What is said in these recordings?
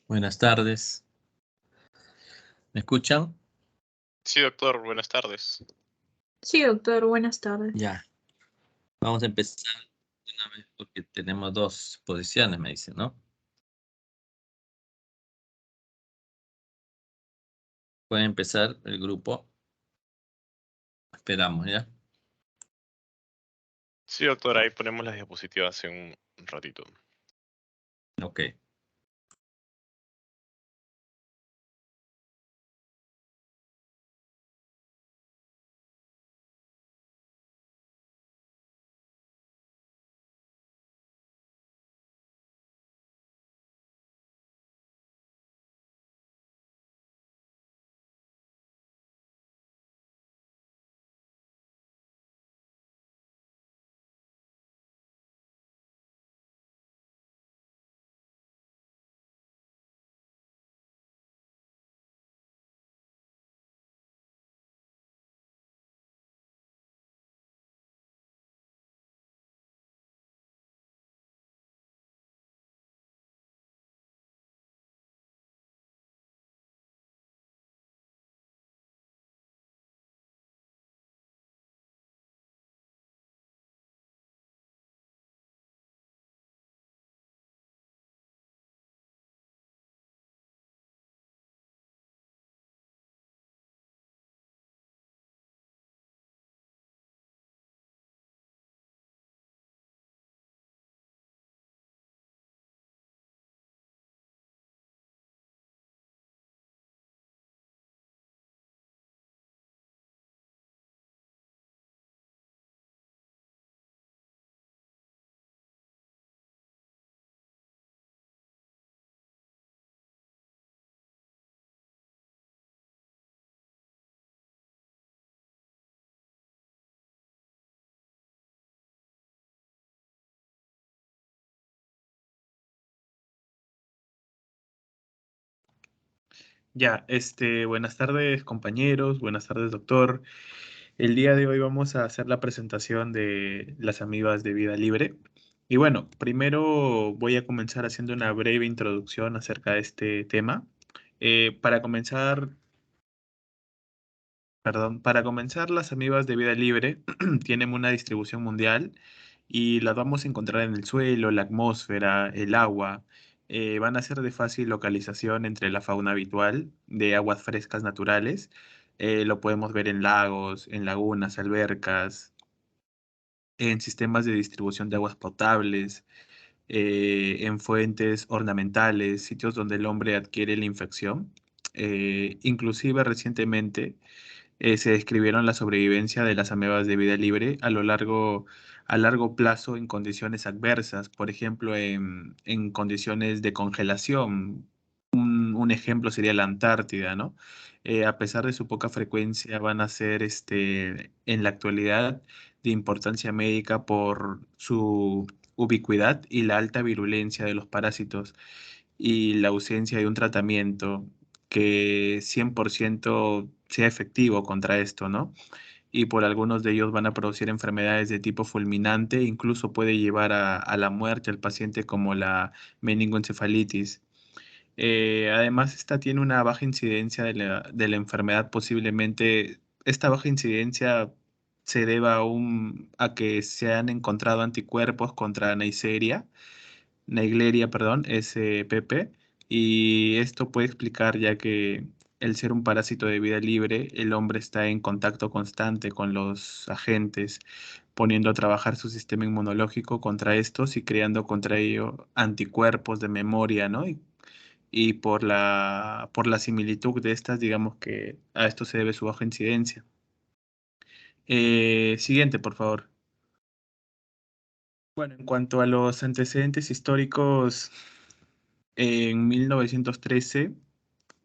Buenas tardes. ¿Me escuchan? Sí, doctor, buenas tardes. Sí, doctor, buenas tardes. Ya. Vamos a empezar de una vez porque tenemos dos posiciones, me dicen, ¿no? Puede empezar el grupo. Esperamos, ¿ya? Sí, doctor, ahí ponemos las diapositivas en un ratito. Ok. Ya, buenas tardes compañeros, buenas tardes doctor. El día de hoy vamos a hacer la presentación de las amibas de vida libre. Y bueno, primero voy a comenzar haciendo una breve introducción acerca de este tema. Para comenzar, para comenzar, las amibas de vida libre tienen una distribución mundial y las vamos a encontrar en el suelo, la atmósfera, el agua. Van a ser de fácil localización entre la fauna habitual de aguas frescas naturales. Lo podemos ver en lagos, en lagunas, albercas, en sistemas de distribución de aguas potables, en fuentes ornamentales, sitios donde el hombre adquiere la infección. Inclusive recientemente se describieron la sobrevivencia de las amebas de vida libre a largo plazo en condiciones adversas, por ejemplo, en condiciones de congelación. Un ejemplo sería la Antártida, ¿no? A pesar de su poca frecuencia, van a ser en la actualidad de importancia médica por su ubicuidad y la alta virulencia de los parásitos y la ausencia de un tratamiento que 100% sea efectivo contra esto, ¿no? Y por algunos de ellos van a producir enfermedades de tipo fulminante, incluso puede llevar a la muerte al paciente como la meningoencefalitis. Además, esta tiene una baja incidencia de la enfermedad, posiblemente esta baja incidencia se deba a que se han encontrado anticuerpos contra Naegleria, perdón, SPP, y esto puede explicar ya que el ser un parásito de vida libre, el hombre está en contacto constante con los agentes, poniendo a trabajar su sistema inmunológico contra estos y creando contra ello anticuerpos de memoria, ¿no? Y por la similitud de estas, digamos que a esto se debe su baja incidencia. Siguiente, por favor. Bueno, en cuanto a los antecedentes históricos, en 1913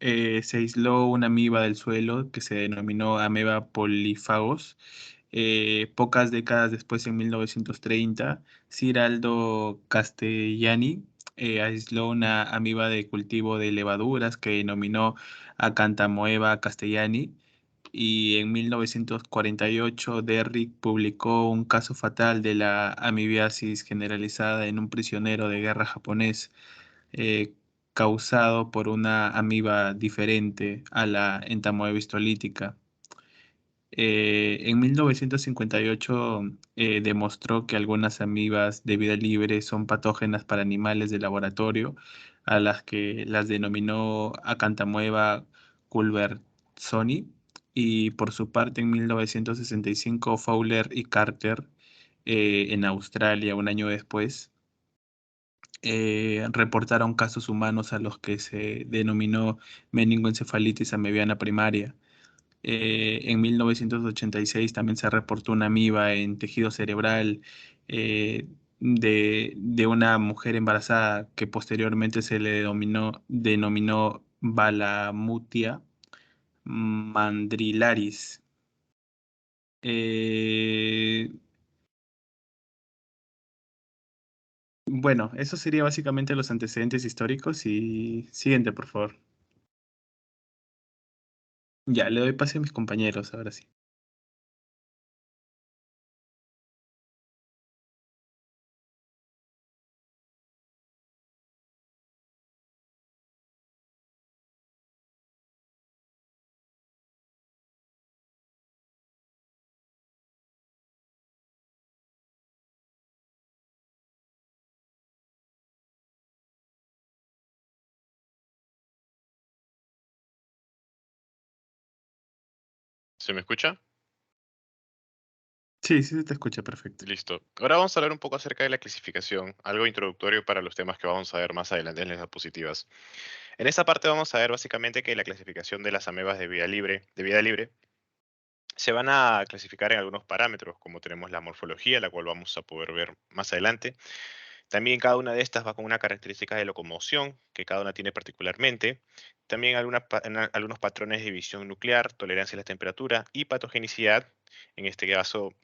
se aisló una amiba del suelo que se denominó Ameba polifagos. Pocas décadas después, en 1930, Sir Aldo Castellani aisló una amiba de cultivo de levaduras que denominó Acanthamoeba castellani. Y en 1948, Derrick publicó un caso fatal de la amibiasis generalizada en un prisionero de guerra japonés. causado por una amiba diferente a la entamoeba histolítica. En 1958 demostró que algunas amibas de vida libre son patógenas para animales de laboratorio, a las que las denominó Acanthamoeba culbertsoni. Y por su parte, en 1965, Fowler y Carter, en Australia, un año después, reportaron casos humanos a los que se denominó meningoencefalitis amebiana primaria. En 1986 también se reportó una amiba en tejido cerebral de una mujer embarazada que posteriormente se le denominó Balamutia mandrilaris. Eh, bueno, eso sería básicamente los antecedentes históricos y siguiente, por favor. Ya, le doy pase a mis compañeros, ahora sí. ¿Se me escucha? Sí, sí se te escucha perfecto. Listo. Ahora vamos a hablar un poco acerca de la clasificación, algo introductorio para los temas que vamos a ver más adelante en las diapositivas. En esta parte vamos a ver básicamente que la clasificación de las amebas de vida libre, se van a clasificar en algunos parámetros, como tenemos la morfología, la cual vamos a poder ver más adelante. También cada una de estas va con una característica de locomoción que cada una tiene particularmente. También algunos patrones de división nuclear, tolerancia a la temperatura y patogenicidad, en este caso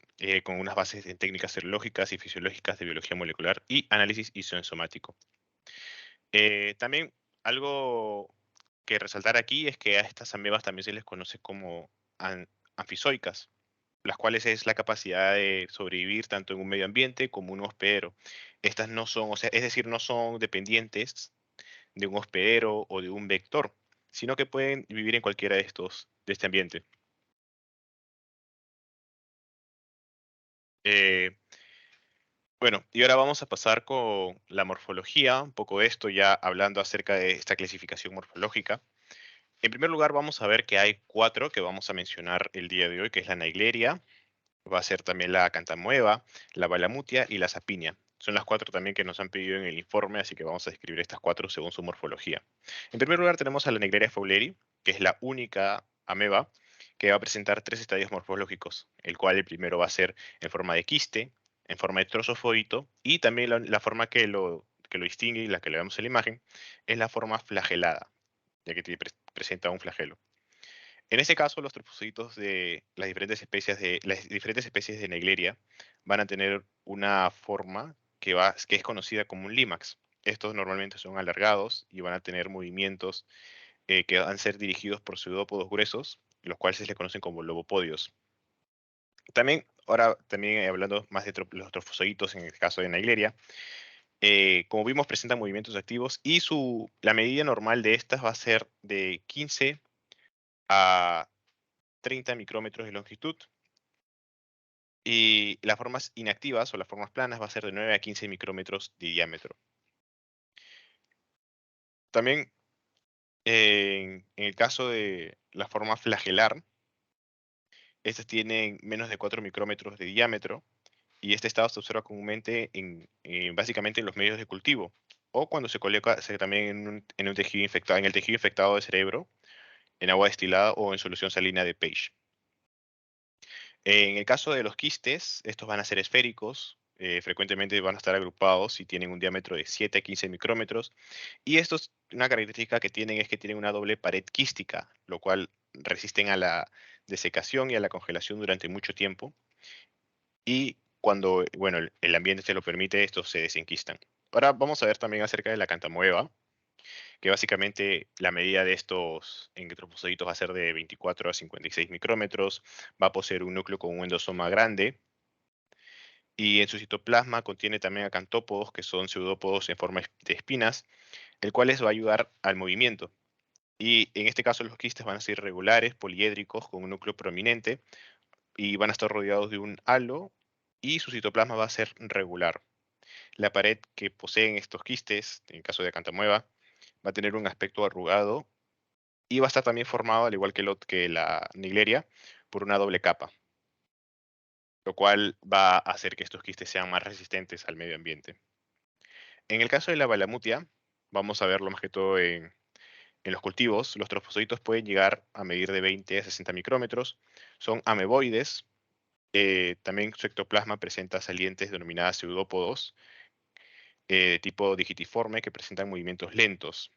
con unas bases en técnicas serológicas y fisiológicas de biología molecular y análisis isoenzomático. También algo que resaltar aquí es que a estas amebas también se les conoce como anfizoicas, las cuales es la capacidad de sobrevivir tanto en un medio ambiente como un hospedero. Estas no son, o sea, es decir, no son dependientes de un hospedero o de un vector, sino que pueden vivir en cualquiera de este ambiente. Eh, bueno, y ahora vamos a pasar con la morfología, un poco de esto ya hablando acerca de esta clasificación morfológica. En primer lugar, vamos a ver que hay 4 que vamos a mencionar el día de hoy, que es la Naegleria, va a ser también la Acanthamoeba, la Balamutia y la Sapinia. Son las 4 también que nos han pedido en el informe, así que vamos a describir estas 4 según su morfología. En primer lugar tenemos a la Naegleria fowleri, que es la única ameba que va a presentar 3 estadios morfológicos, el cual el primero va a ser en forma de quiste, en forma de trozofodito, y también la forma que lo distingue y la que le vemos en la imagen es la forma flagelada, ya que presenta un flagelo. En este caso, los trofositos de las diferentes especies de Naegleria van a tener una forma que es conocida como un límax. Estos normalmente son alargados y van a tener movimientos que van a ser dirigidos por pseudópodos gruesos, los cuales se les conocen como lobopodios. También, ahora también hablando más de los trofozoitos en el caso de Naegleria, como vimos presentan movimientos activos y la medida normal de estas va a ser de 15 a 30 micrómetros de longitud. Y las formas inactivas o las formas planas va a ser de 9 a 15 micrómetros de diámetro. También en el caso de la forma flagelar, estas tienen menos de 4 micrómetros de diámetro y este estado se observa comúnmente básicamente en los medios de cultivo o cuando se coloca también en un tejido infectado, en el tejido infectado de cerebro, en agua destilada o en solución salina de Page. En el caso de los quistes, estos van a ser esféricos, frecuentemente van a estar agrupados y tienen un diámetro de 7 a 15 micrómetros. Y estos, una característica que tienen es que tienen una doble pared quística, lo cual resisten a la desecación y a la congelación durante mucho tiempo. Y cuando, bueno, el ambiente se lo permite, estos se desenquistan. Ahora vamos a ver también acerca de la Acanthamoeba, que básicamente la medida de estos trofozoitos va a ser de 24 a 56 micrómetros, va a poseer un núcleo con un endosoma grande y en su citoplasma contiene también acantópodos, que son pseudópodos en forma de espinas, el cual les va a ayudar al movimiento. Y en este caso los quistes van a ser regulares, poliédricos, con un núcleo prominente, y van a estar rodeados de un halo, y su citoplasma va a ser regular. La pared que poseen estos quistes, en el caso de Acantamueva, va a tener un aspecto arrugado y va a estar también formado, al igual que la Naegleria, por una doble capa, lo cual va a hacer que estos quistes sean más resistentes al medio ambiente. En el caso de la Balamutia, vamos a verlo más que todo en los cultivos. Los trofosoditos pueden llegar a medir de 20 a 60 micrómetros. Son ameboides. También su ectoplasma presenta salientes denominadas pseudópodos, de tipo digitiforme, que presentan movimientos lentos.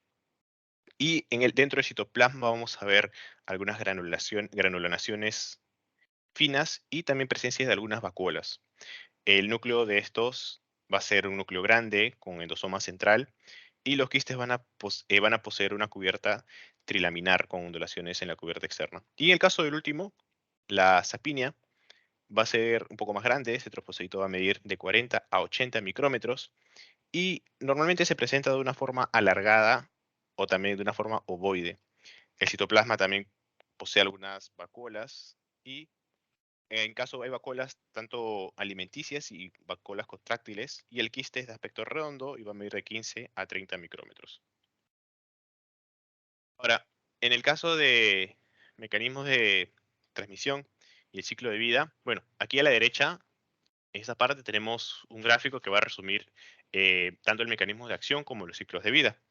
Y dentro del citoplasma vamos a ver algunas granulaciones finas y también presencia de algunas vacuolas. El núcleo de estos va a ser un núcleo grande con endosoma central, y los quistes van a poseer una cubierta trilaminar con ondulaciones en la cubierta externa. Y en el caso del último, la sapinia, va a ser un poco más grande. Este trofozoito va a medir de 40 a 80 micrómetros y normalmente se presenta de una forma alargada o también de una forma ovoide. El citoplasma también posee algunas vacuolas, y en caso hay vacuolas tanto alimenticias y vacuolas contráctiles, y el quiste es de aspecto redondo y va a medir de 15 a 30 micrómetros. Ahora, en el caso de mecanismos de transmisión y el ciclo de vida, bueno, aquí a la derecha, en esta parte tenemos un gráfico que va a resumir tanto el mecanismo de acción como los ciclos de vida.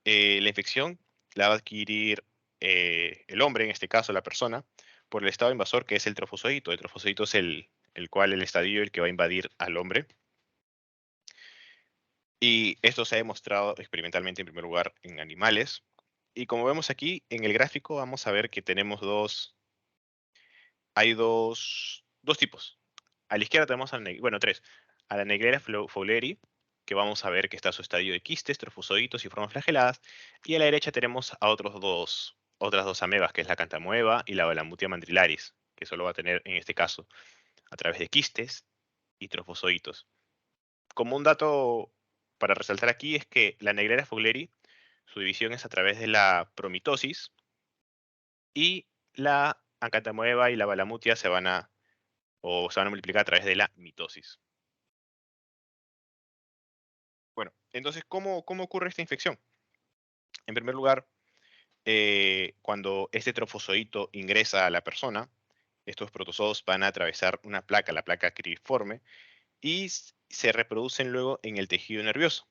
La infección la va a adquirir el hombre, en este caso la persona, por el estado invasor, que es el trofozoito. El trofozoito es el estadio el que va a invadir al hombre. Y esto se ha demostrado experimentalmente en primer lugar en animales. Y como vemos aquí en el gráfico, vamos a ver que tenemos hay dos tipos. A la izquierda tenemos tres. A la Naegleria fowleri, que vamos a ver que está su estadio de quistes, trofozoitos y formas flageladas. Y a la derecha tenemos a otras dos amebas, que es la Cantamueva y la Balamutia mandrilaris, que solo va a tener, en este caso, a través de quistes y trofozoitos. Como un dato para resaltar aquí es que la Naegleria fowleri, su división es a través de la promitosis, y la Acantamueva y la Balamutia se van a multiplicar a través de la mitosis. Bueno, entonces, ¿cómo ocurre esta infección? En primer lugar, cuando este trofozoito ingresa a la persona, estos protozoos van a atravesar una placa, la placa cribriforme, y se reproducen luego en el tejido nervioso.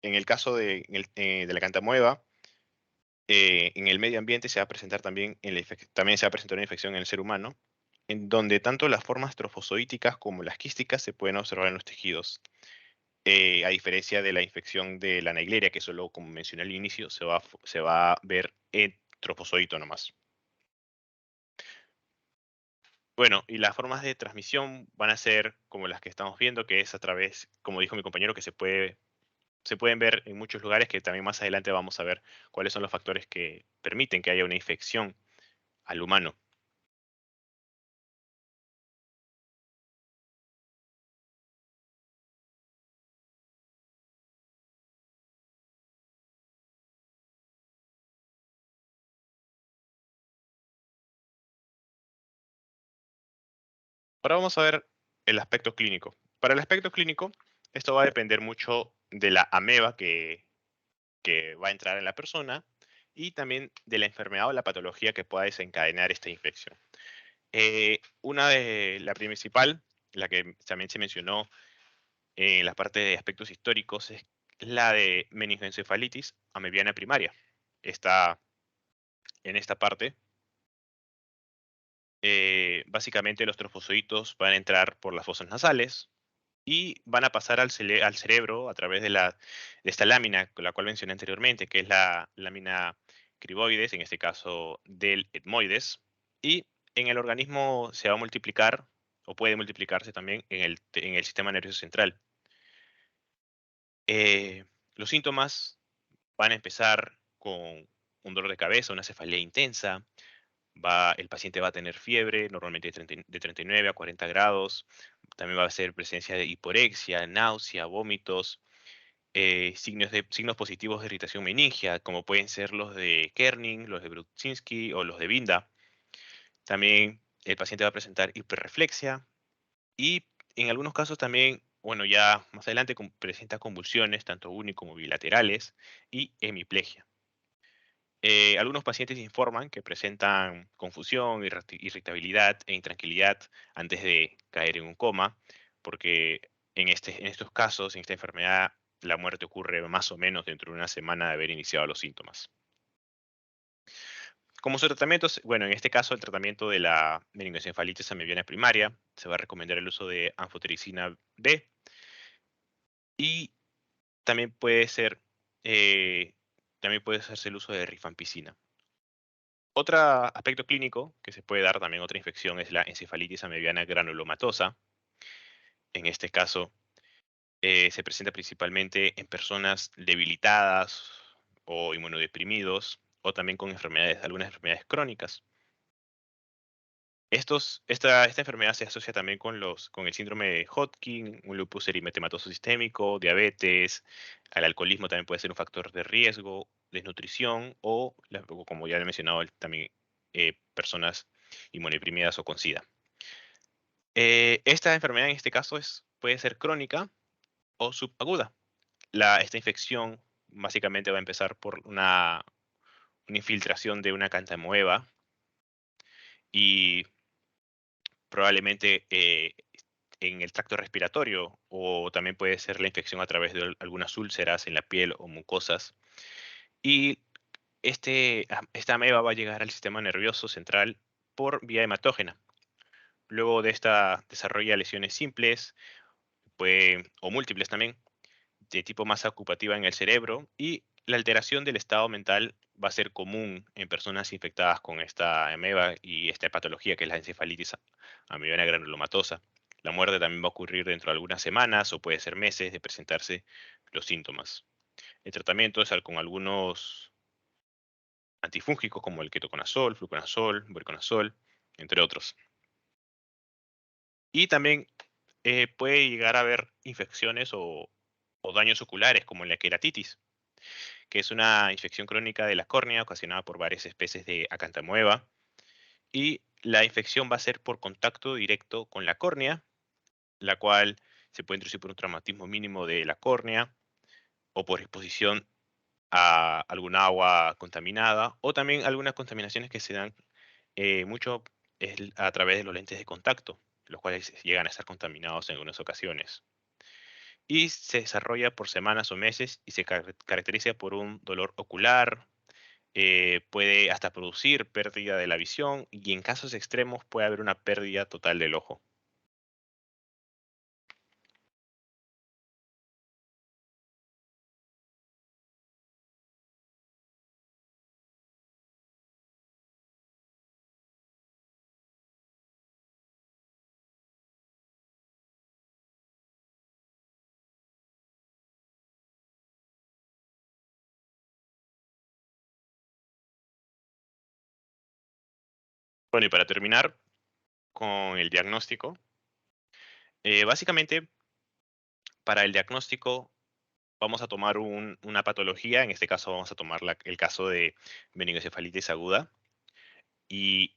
En el caso de la Cantamueva, en el medio ambiente se va a presentar también se va a presentar una infección en el ser humano, en donde tanto las formas trofozoíticas como las quísticas se pueden observar en los tejidos. A diferencia de la infección de la Naegleria, que solo, como mencioné al inicio, se va a ver en trofozoito nomás. Bueno, y las formas de transmisión van a ser como las que estamos viendo, que es a través, como dijo mi compañero, que se pueden ver en muchos lugares, que también más adelante vamos a ver cuáles son los factores que permiten que haya una infección al humano. Ahora vamos a ver el aspecto clínico. Para el aspecto clínico, esto va a depender mucho de la ameba que va a entrar en la persona, y también de la enfermedad o la patología que pueda desencadenar esta infección. La principal, la que también se mencionó en la parte de aspectos históricos, es la de meningoencefalitis amebiana primaria. Está en esta parte. Básicamente los trofozoitos van a entrar por las fosas nasales y van a pasar al cerebro a través de esta lámina, la cual mencioné anteriormente, que es la lámina criboides, en este caso del etmoides, y en el organismo se va a multiplicar, o puede multiplicarse también en el sistema nervioso central. Los síntomas van a empezar con un dolor de cabeza, una cefalea intensa. El paciente va a tener fiebre, normalmente de 39 a 40 grados. También va a ser presencia de hiporexia, náusea, vómitos. signos positivos de irritación meningia, como pueden ser los de Kerning, los de Brudzinski o los de Binda. También el paciente va a presentar hiperreflexia y en algunos casos también, bueno, ya más adelante presenta convulsiones, tanto uni como bilaterales, y hemiplegia. Algunos pacientes informan que presentan confusión, irritabilidad e intranquilidad antes de caer en un coma, porque en estos casos, en esta enfermedad, la muerte ocurre más o menos dentro de una semana de haber iniciado los síntomas. Como su tratamiento, bueno, en este caso el tratamiento de la meningoencefalitis amebiana primaria, se va a recomendar el uso de anfotericina B y también puede ser, también puede hacerse el uso de rifampicina. Otro aspecto clínico que se puede dar también otra infección es la encefalitis amebiana granulomatosa. En este caso, se presenta principalmente en personas debilitadas o inmunodeprimidos o también con algunas enfermedades crónicas. Esta enfermedad se asocia también con el síndrome de Hodgkin, un lupus eritematoso sistémico, diabetes, el alcoholismo también puede ser un factor de riesgo, desnutrición o, como ya he mencionado, también personas inmunodeprimidas o con SIDA. Esta enfermedad en este caso puede ser crónica o subaguda. Esta infección básicamente va a empezar por una infiltración de una cantamoeba y probablemente en el tracto respiratorio o también puede ser la infección a través de algunas úlceras en la piel o mucosas. Y esta ameba va a llegar al sistema nervioso central por vía hematógena. Luego de esta desarrolla lesiones simples o múltiples también, de tipo masa ocupativa en el cerebro y la alteración del estado mental va a ser común en personas infectadas con esta ameba y esta patología que es la encefalitis amebiana granulomatosa. La muerte también va a ocurrir dentro de algunas semanas o puede ser meses de presentarse los síntomas. El tratamiento es con algunos antifúngicos como el ketoconazol, fluconazol, voriconazol, entre otros. Y también puede llegar a haber infecciones o daños oculares como la queratitis, que es una infección crónica de la córnea ocasionada por varias especies de acantamoeba. Y la infección va a ser por contacto directo con la córnea, la cual se puede introducir por un traumatismo mínimo de la córnea o por exposición a alguna agua contaminada o también algunas contaminaciones que se dan mucho a través de los lentes de contacto, los cuales llegan a estar contaminados en algunas ocasiones. Y se desarrolla por semanas o meses y se caracteriza por un dolor ocular, puede hasta producir pérdida de la visión y en casos extremos puede haber una pérdida total del ojo. Bueno, y para terminar con el diagnóstico, básicamente para el diagnóstico vamos a tomar una patología, en este caso vamos a tomar el caso de meningoencefalitis aguda, y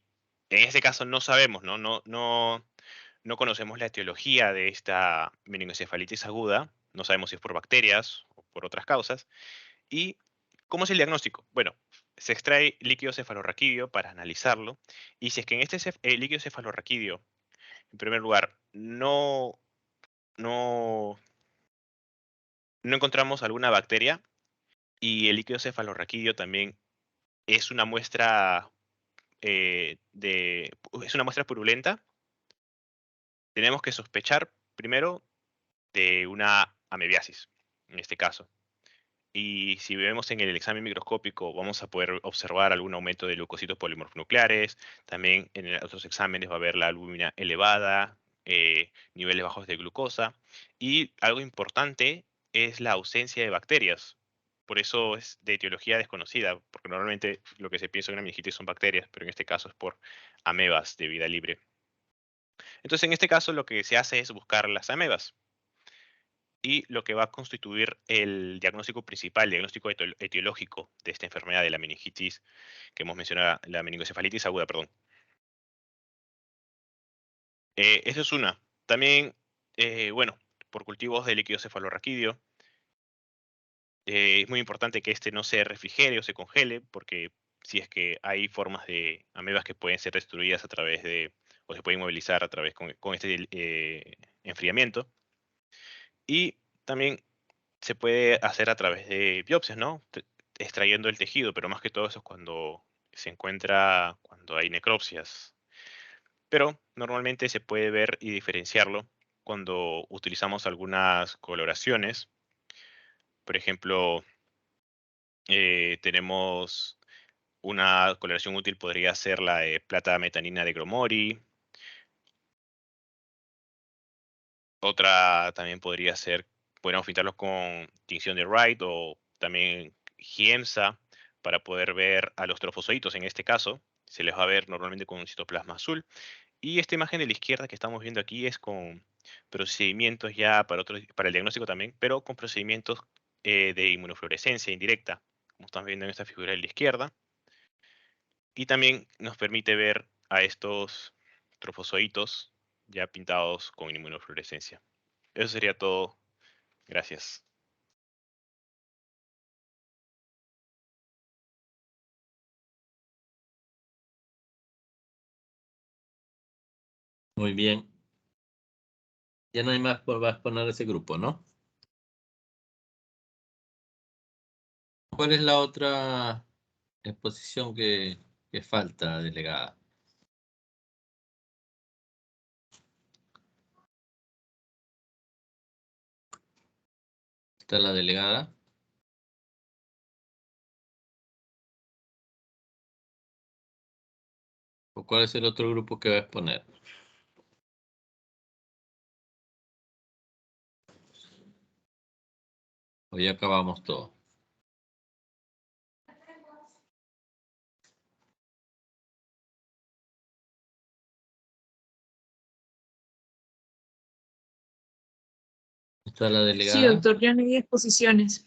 en este caso no sabemos, no conocemos la etiología de esta meningoencefalitis aguda, no sabemos si es por bacterias o por otras causas. ¿Y cómo es el diagnóstico? Bueno, se extrae líquido cefalorraquídeo para analizarlo, y si es que en este líquido cefalorraquídeo, en primer lugar, no, no encontramos alguna bacteria, y el líquido cefalorraquídeo también es una muestra es una muestra purulenta, tenemos que sospechar primero de una amebiasis, en este caso. Y si vemos en el examen microscópico, vamos a poder observar algún aumento de leucocitos polimorfonucleares. También en otros exámenes va a haber la albúmina elevada, niveles bajos de glucosa. Y algo importante es la ausencia de bacterias. Por eso es de etiología desconocida, porque normalmente lo que se piensa en una meningitis son bacterias, pero en este caso es por amebas de vida libre. Entonces, en este caso, lo que se hace es buscar las amebas. y lo que va a constituir el diagnóstico principal, el diagnóstico etiológico de esta enfermedad de la meningitis que hemos mencionado, la meningoencefalitis aguda, perdón. Esa es una. También, bueno, por cultivos de líquido cefalorraquídeo, es muy importante que este no se refrigere o se congele, porque si es que hay formas de amebas que pueden ser destruidas a través de, o se pueden movilizar a través con este enfriamiento. Y también se puede hacer a través de biopsias, ¿no? Extrayendo el tejido, pero más que todo eso es cuando se encuentra, cuando hay necropsias. Pero normalmente se puede ver y diferenciarlo cuando utilizamos algunas coloraciones. Por ejemplo, tenemos una coloración útil podría ser la de plata metanina de Gromori. Otra también podría ser, podríamos pintarlos con tinción de Wright o también Giemsa para poder ver a los trofozoitos en este caso. Se les va a ver normalmente con un citoplasma azul. Y esta imagen de la izquierda que estamos viendo aquí es con procedimientos ya para el diagnóstico también, pero con procedimientos de inmunofluorescencia indirecta, como estamos viendo en esta figura de la izquierda. Y también nos permite ver a estos trofozoitos ya pintados con inmunofluorescencia. Eso sería todo. Gracias. Muy bien. Ya no hay más por vas a poner ese grupo, ¿no? ¿Cuál es la otra exposición que falta, delegada? ¿Está la delegada? ¿O cuál es el otro grupo que va a exponer? ¿O ya acabamos todo? ¿Está la Sí, delegada? doctor, ya no hay exposiciones.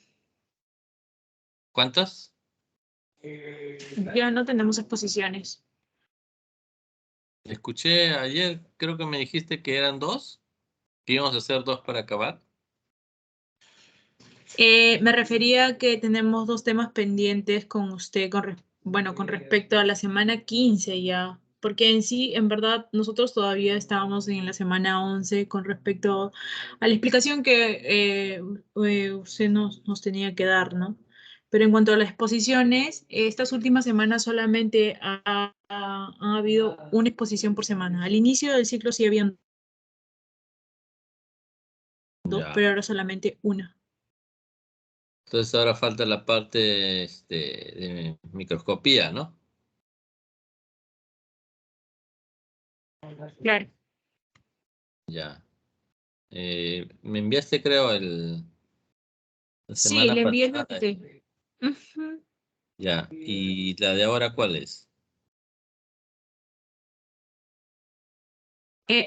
¿Cuántas? Ya no tenemos exposiciones. Escuché ayer, creo que me dijiste que eran dos, que íbamos a hacer dos para acabar. Me refería a que tenemos dos temas pendientes con usted, bueno, con respecto a la semana 15 ya, porque en sí, en verdad, nosotros todavía estábamos en la semana 11 con respecto a la explicación que usted nos tenía que dar, ¿no? Pero en cuanto a las exposiciones, estas últimas semanas solamente ha habido una exposición por semana. Al inicio del ciclo sí habían dos, Ya. pero ahora solamente una. Entonces ahora falta la parte de microscopía, ¿no? Claro. Ya. Me enviaste, creo, la Sí, semana le envié el pasada. 23. Ujú. Ya. ¿Y la de ahora cuál es?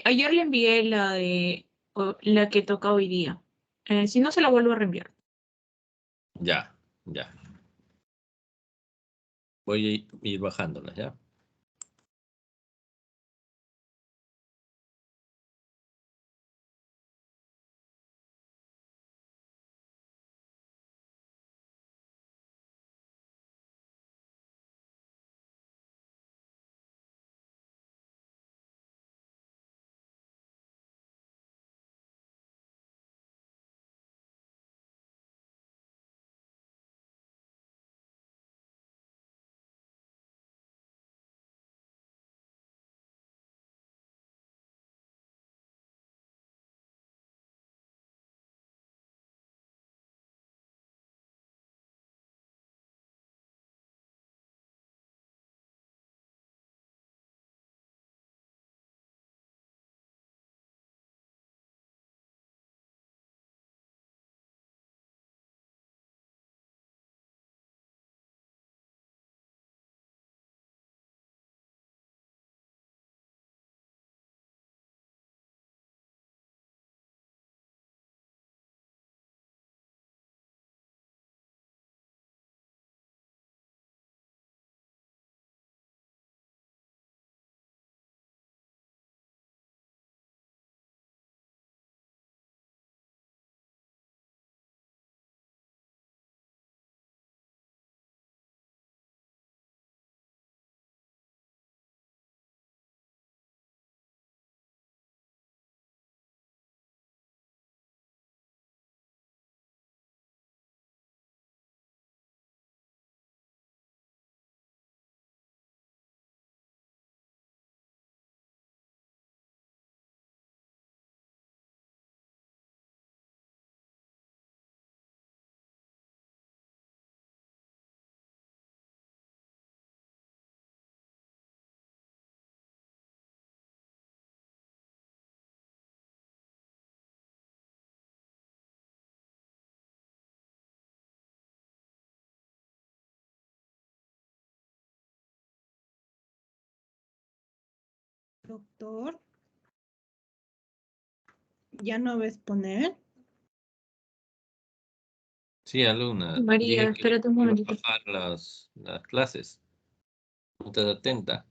Ayer le envié la que toca hoy día. Si no, se la vuelvo a reenviar. Ya, ya. Voy a ir bajándolas, ¿ya? Doctor, ¿ya no ves poner? Sí, alumna. María, Dije que espérate un iba a momentito. bajar las clases. No estás atenta.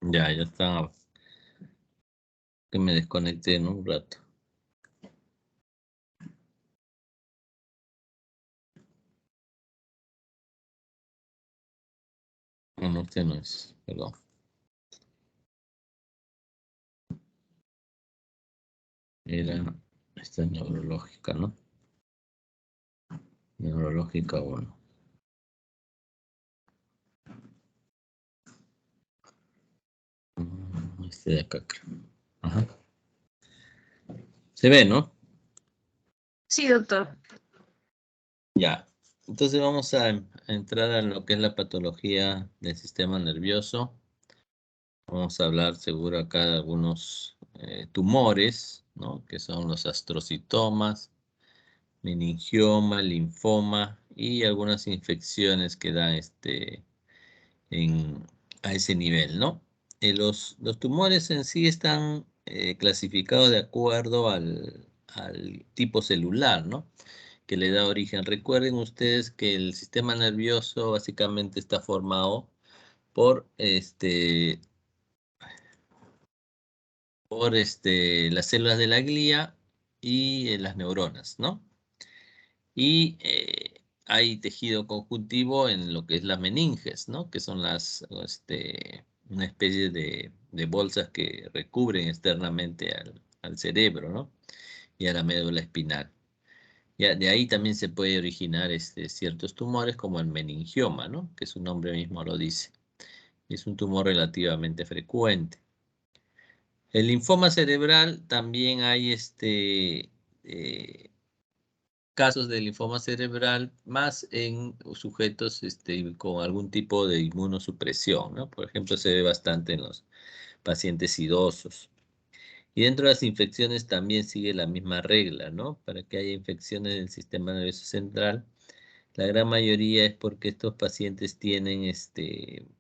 Ya está. Que me desconecté en un rato. No, este no es, perdón. Era esta neurológica, ¿no? Neurológica 1. Este de acá, creo. Ajá. Se ve, ¿no? Sí, doctor. Ya. Entonces vamos a entrar a lo que es la patología del sistema nervioso. Vamos a hablar seguro acá de algunos tumores, ¿no? Que son los astrocitomas, meningioma, linfoma y algunas infecciones que dan a ese nivel, ¿no? Los tumores en sí están clasificados de acuerdo al tipo celular, ¿no? Que le da origen. Recuerden ustedes que el sistema nervioso básicamente está formado por las células de la glía y las neuronas, ¿no? Y hay tejido conjuntivo en lo que es las meninges, ¿no? Que son una especie de bolsas que recubren externamente al cerebro, ¿no? Y a la médula espinal. Ya, de ahí también se puede originar ciertos tumores como el meningioma, ¿no? Que su nombre mismo lo dice. Es un tumor relativamente frecuente. El linfoma cerebral también hay casos de linfoma cerebral más en sujetos con algún tipo de inmunosupresión, ¿no? Por ejemplo, se ve bastante en los pacientes idosos. Y dentro de las infecciones también sigue la misma regla, ¿no? Para que haya infecciones del sistema nervioso central, la gran mayoría es porque estos pacientes tienen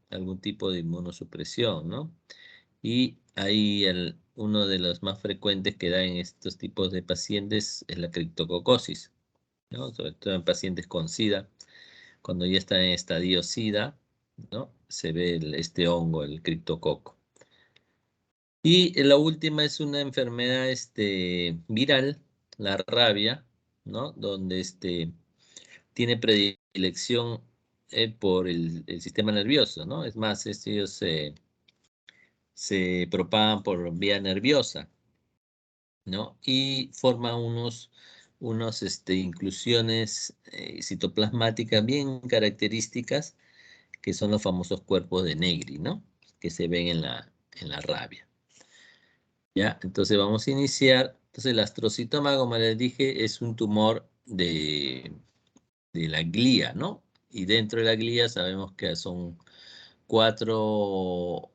algún tipo de inmunosupresión, ¿no? Y ahí uno de los más frecuentes que da en estos tipos de pacientes es la criptococosis, ¿no? Sobre todo en pacientes con SIDA, cuando ya está en estadio SIDA, ¿no? Se ve este hongo, el criptococo. Y la última es una enfermedad viral, la rabia, ¿no? Donde tiene predilección por el sistema nervioso, ¿no? Es más, ellos se propagan por vía nerviosa, ¿no? Y forman unos inclusiones citoplasmáticas bien características, que son los famosos cuerpos de Negri, ¿no? Que se ven en la rabia. ¿Ya? Entonces vamos a iniciar. Entonces el astrocitoma, como les dije, es un tumor de la glía, ¿no? Y dentro de la glía sabemos que son 4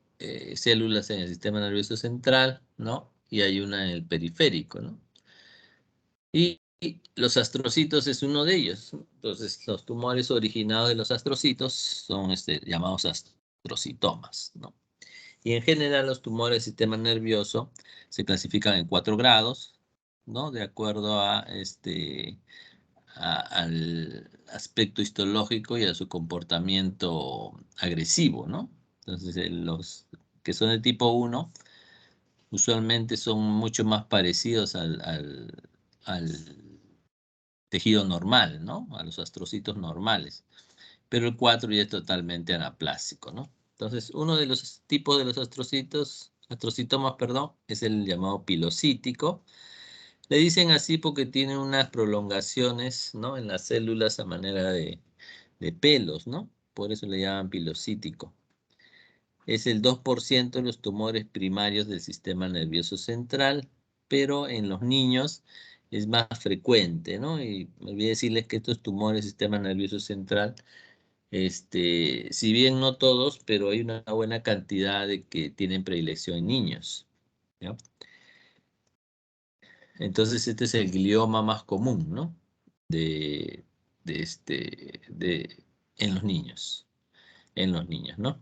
células en el sistema nervioso central, ¿no? Y hay una en el periférico, ¿no? Y los astrocitos es uno de ellos. Entonces, los tumores originados de los astrocitos son llamados astrocitomas, ¿no? Y en general los tumores del sistema nervioso se clasifican en 4 grados, ¿no? De acuerdo al aspecto histológico y a su comportamiento agresivo, ¿no? Entonces, los que son de tipo 1 usualmente son mucho más parecidos al tejido normal, ¿no? A los astrocitos normales. Pero el 4 ya es totalmente anaplásico, ¿no? Entonces, uno de los tipos de los astrocitomas, perdón, es el llamado pilocítico. Le dicen así porque tiene unas prolongaciones, ¿no? En las células a manera de pelos, ¿no? Por eso le llaman pilocítico. Es el 2% de los tumores primarios del sistema nervioso central, pero en los niños es más frecuente, ¿no? Y me olvidé decirles que estos tumores del sistema nervioso central, si bien no todos, pero hay una buena cantidad de que tienen predilección en niños, ¿ya? Entonces este es el glioma más común, ¿no? De, de este, de, en los niños, ¿no?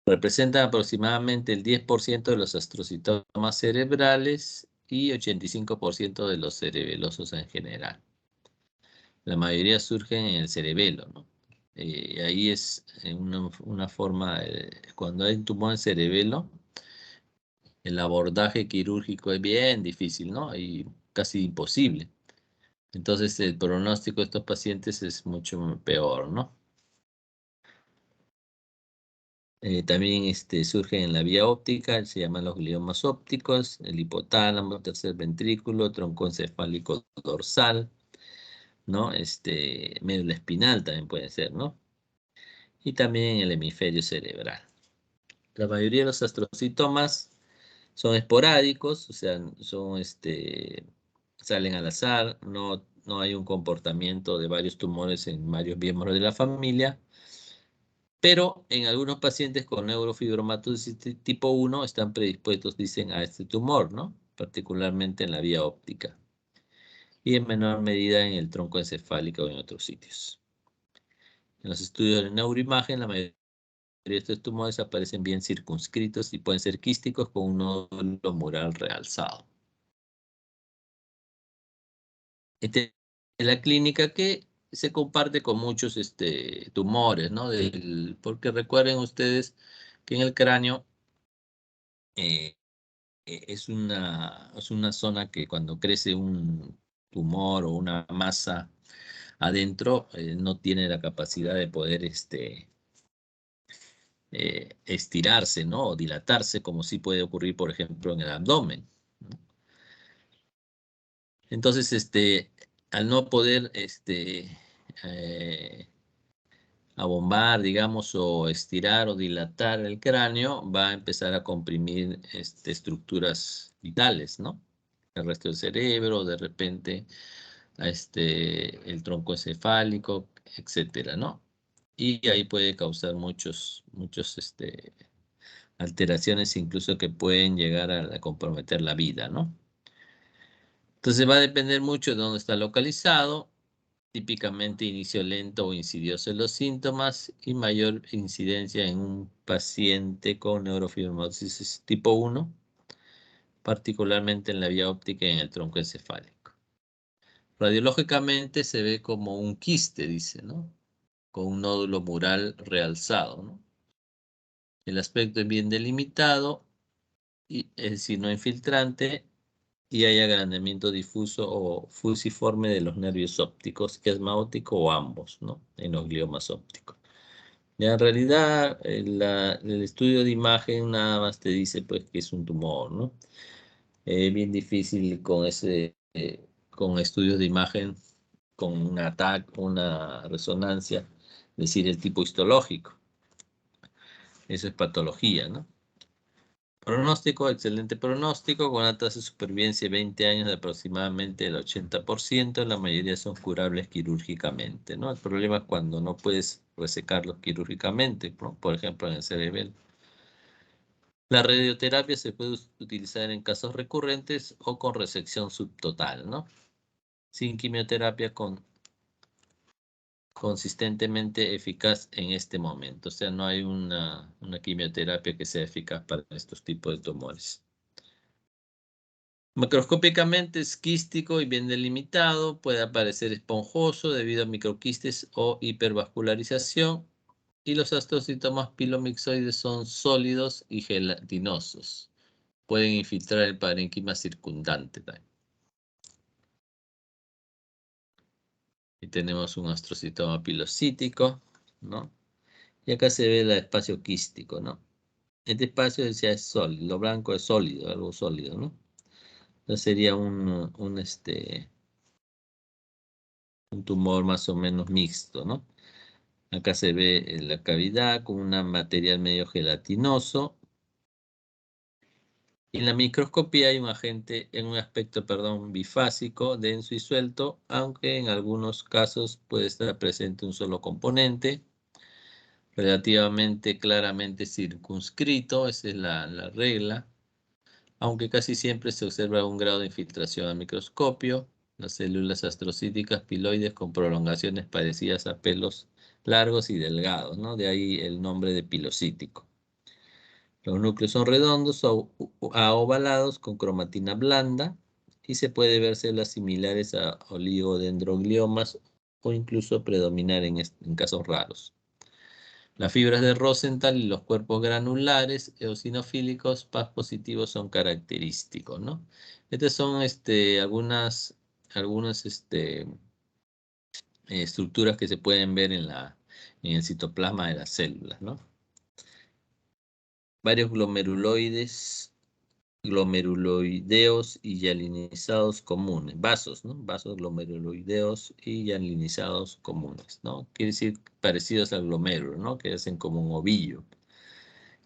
Representan aproximadamente el 10% de los astrocitomas cerebrales y 85% de los cerebelosos en general. La mayoría surgen en el cerebelo, ¿no? Ahí es una forma, cuando hay un tumor en cerebelo, el abordaje quirúrgico es bien difícil, ¿no? Y casi imposible. Entonces el pronóstico de estos pacientes es mucho peor, ¿no? También surgen en la vía óptica, se llaman los gliomas ópticos, el hipotálamo, tercer ventrículo, tronco encefálico dorsal, ¿no? Médula espinal también puede ser, ¿no? Y también el hemisferio cerebral. La mayoría de los astrocitomas son esporádicos, o sea, salen al azar, no hay un comportamiento de varios tumores en varios miembros de la familia, pero en algunos pacientes con neurofibromatosis tipo 1 están predispuestos, dicen, a este tumor, ¿no? Particularmente en la vía óptica y en menor medida en el tronco encefálico o en otros sitios. En los estudios de neuroimagen, la mayoría de estos tumores aparecen bien circunscritos y pueden ser quísticos con un nódulo mural realzado. En la clínica que se comparte con muchos tumores, ¿no? Porque recuerden ustedes que en el cráneo es una zona que cuando crece un tumor o una masa adentro, no tiene la capacidad de poder estirarse, ¿no? O dilatarse, como sí puede ocurrir, por ejemplo, en el abdomen, ¿no? Entonces, al no poder abombar, digamos, o estirar o dilatar el cráneo, va a empezar a comprimir estructuras vitales, ¿no? El resto del cerebro, de repente, el tronco encefálico, etcétera, ¿no? Y ahí puede causar muchos alteraciones incluso que pueden llegar a comprometer la vida, ¿no? Entonces va a depender mucho de dónde está localizado, típicamente inicio lento o insidioso en los síntomas y mayor incidencia en un paciente con neurofibromatosis tipo 1, particularmente en la vía óptica y en el tronco encefálico. Radiológicamente se ve como un quiste, dice, ¿no? Con un nódulo mural realzado, ¿no? El aspecto es bien delimitado, y, es decir, no infiltrante, y hay agrandamiento difuso o fusiforme de los nervios ópticos, quiasma óptico o ambos, ¿no? En los gliomas ópticos. Ya en realidad, el estudio de imagen nada más te dice pues que es un tumor, ¿no? Bien difícil con estudios de imagen, con una resonancia, decir el tipo histológico. Eso es patología, ¿no? Pronóstico, excelente pronóstico, con una tasa de supervivencia de 20 años de aproximadamente el 80%, la mayoría son curables quirúrgicamente, ¿no? El problema es cuando no puedes resecarlos quirúrgicamente, ¿no? Por ejemplo, en el cerebelo. La radioterapia se puede utilizar en casos recurrentes o con resección subtotal, ¿no? Sin quimioterapia consistentemente eficaz en este momento. O sea, no hay una quimioterapia que sea eficaz para estos tipos de tumores. Macroscópicamente es quístico y bien delimitado, puede aparecer esponjoso debido a microquistes o hipervascularización, y los astrocitomas pilomixoides son sólidos y gelatinosos. Pueden infiltrar el parénquima circundante también. Y tenemos un astrocitoma pilocítico, ¿no? Y acá se ve el espacio quístico, ¿no? Este espacio ya es sólido, lo blanco es sólido, algo sólido, ¿no? Entonces sería un tumor más o menos mixto, ¿no? Acá se ve la cavidad con un material medio gelatinoso. En la microscopía hay un aspecto, bifásico, denso y suelto, aunque en algunos casos puede estar presente un solo componente, relativamente claramente circunscrito, esa es la regla, aunque casi siempre se observa un grado de infiltración al microscopio, las células astrocíticas piloides con prolongaciones parecidas a pelos largos y delgados, ¿no? De ahí el nombre de pilocítico. Los núcleos son redondos o ovalados con cromatina blanda y se puede ver células similares a oligodendrogliomas o incluso predominar en casos raros. Las fibras de Rosenthal y los cuerpos granulares eosinofílicos Paz positivos son característicos, ¿no? Estas son algunas estructuras que se pueden ver en el citoplasma de las células, ¿no? Varios glomeruloideos y hialinizados comunes, vasos, ¿no? Vasos glomeruloideos y hialinizados comunes, ¿no? Quiere decir parecidos al glomérulo, ¿no? Que hacen como un ovillo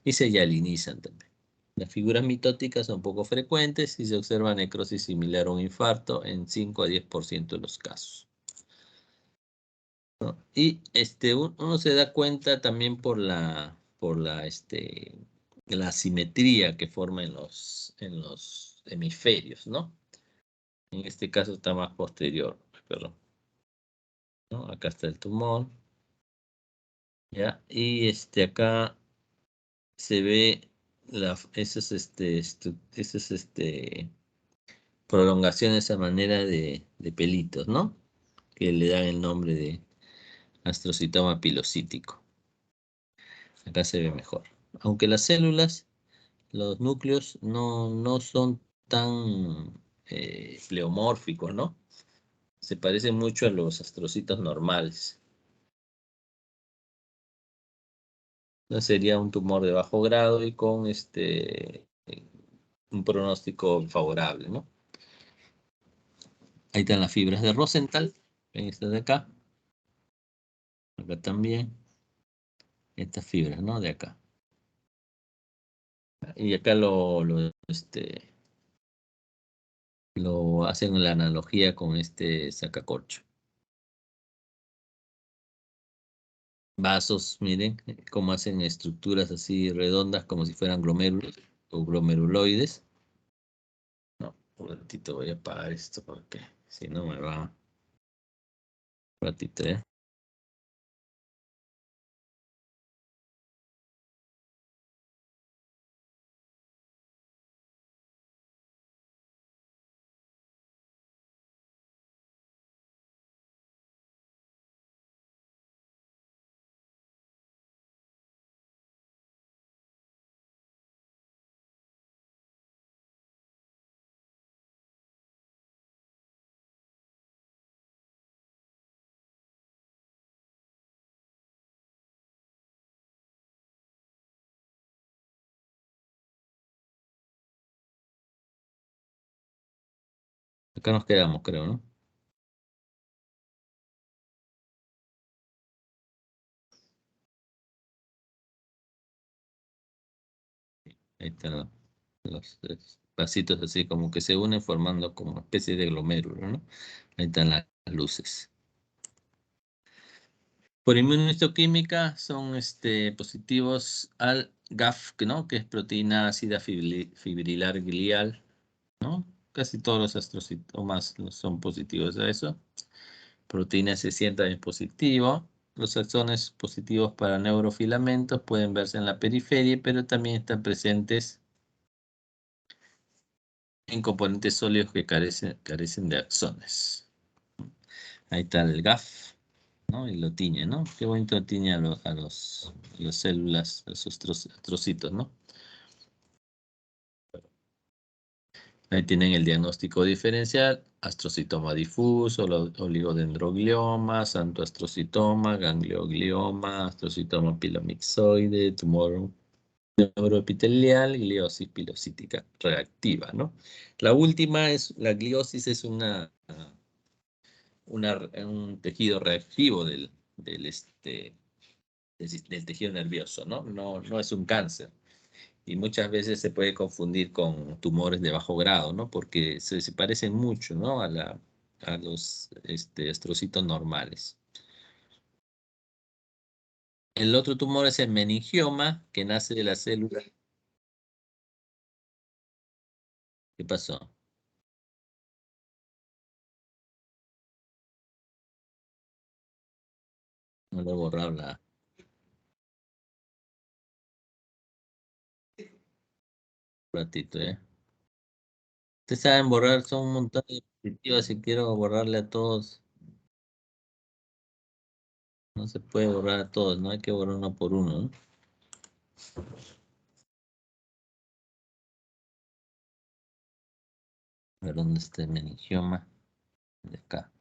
y se hialinizan también. Las figuras mitóticas son poco frecuentes y se observa necrosis similar a un infarto en 5 a 10% de los casos, ¿no? Y uno se da cuenta también por la simetría que forma en los hemisferios, ¿no? En este caso está más posterior, perdón, ¿no? Acá está el tumor, ¿ya? Y acá se ve esas prolongaciones a manera de pelitos, ¿no? Que le dan el nombre de astrocitoma pilocítico. Acá se ve mejor. Aunque las células, los núcleos no son tan pleomórficos, ¿no? Se parecen mucho a los astrocitos normales. No sería un tumor de bajo grado y con un pronóstico favorable, ¿no? Ahí están las fibras de Rosenthal. Ven estas de acá. Acá también. Estas fibras, ¿no? De acá. Y acá lo hacen la analogía con este sacacorcho. Vasos, miren, cómo hacen estructuras así redondas como si fueran glomérulos o glomeruloides. No, un ratito voy a apagar esto porque si no me va. Un ratito, ¿eh? Acá nos quedamos, creo, ¿no? Ahí están los vasitos así como que se unen formando como una especie de glomérulo, ¿no? Ahí están las luces. Por inmunohistoquímica son positivos al GAF, ¿no? Que es proteína ácida fibrilar glial, ¿no? Casi todos los astrocitomas son positivos a eso. Proteína C100 también es positivo. Los axones positivos para neurofilamentos pueden verse en la periferia, pero también están presentes en componentes sólidos que carecen de axones. Ahí está el GAF, ¿no? Y lo tiñe, ¿no? Qué bonito tiñe a las células, a esos trocitos, ¿no? Ahí tienen el diagnóstico diferencial: astrocitoma difuso, oligodendroglioma, santoastrocitoma, ganglioglioma, astrocitoma pilomixoide, tumor neuroepitelial, gliosis pilocítica reactiva, ¿no? La última la gliosis es un tejido reactivo del tejido nervioso, ¿no? No es un cáncer. Y muchas veces se puede confundir con tumores de bajo grado, ¿no? Porque se parecen mucho, ¿no? A los astrocitos normales. El otro tumor es el meningioma, que nace de la célula. ¿Qué pasó? No lo he borrado un ratito, ¿eh? Ustedes saben borrar, son un montón de diapositivas y quiero borrarle a todos. No se puede borrar a todos, no hay que borrar uno por uno, ¿no? A ver dónde está el meningioma. De acá.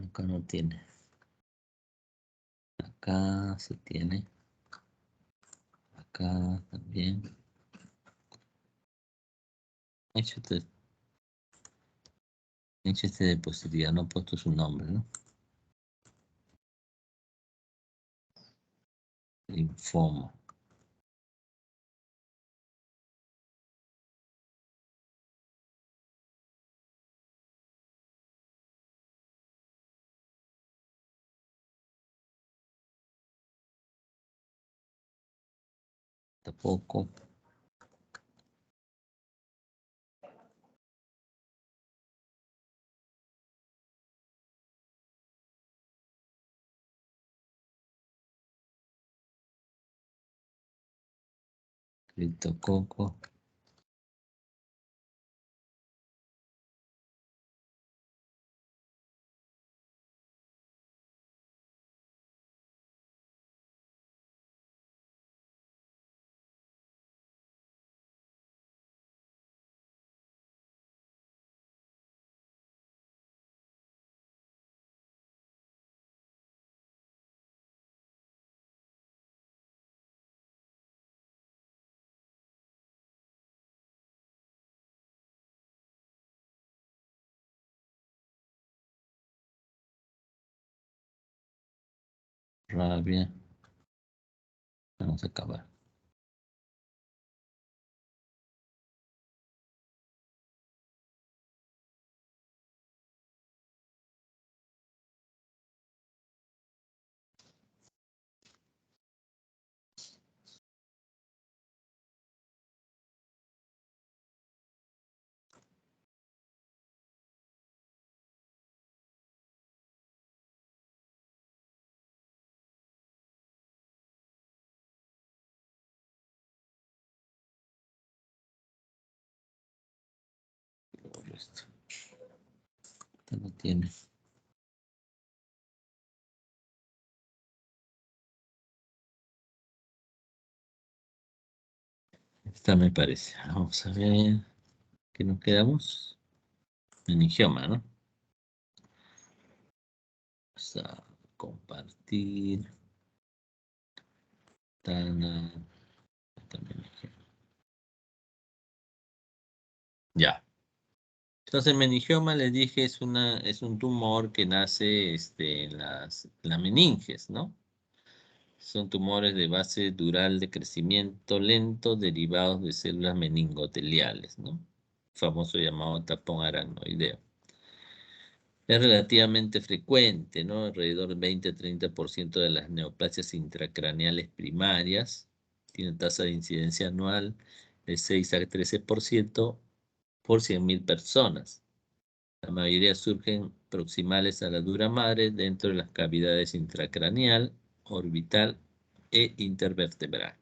Acá no tiene. Acá se tiene. Acá también. Échate de positividad, no he puesto su nombre, ¿no? Linfoma. Tampoco. Criptococo. Rabia. Vamos a acabar. Esto no tiene. Esta me parece. Vamos a ver. ¿Qué nos quedamos? Meningioma, ¿no? Vamos a compartir. Tana. Ya. Entonces, el meningioma, les dije, es un tumor que nace en las meninges, ¿no? Son tumores de base dural de crecimiento lento derivados de células meningoteliales, ¿no? Famoso llamado tapón aracnoideo. Es relativamente frecuente, ¿no? Alrededor del 20-30% de las neoplasias intracraneales primarias. Tiene tasa de incidencia anual de 6 a 13% por 100.000 personas. La mayoría surgen proximales a la dura madre dentro de las cavidades intracraneal, orbital e intervertebral.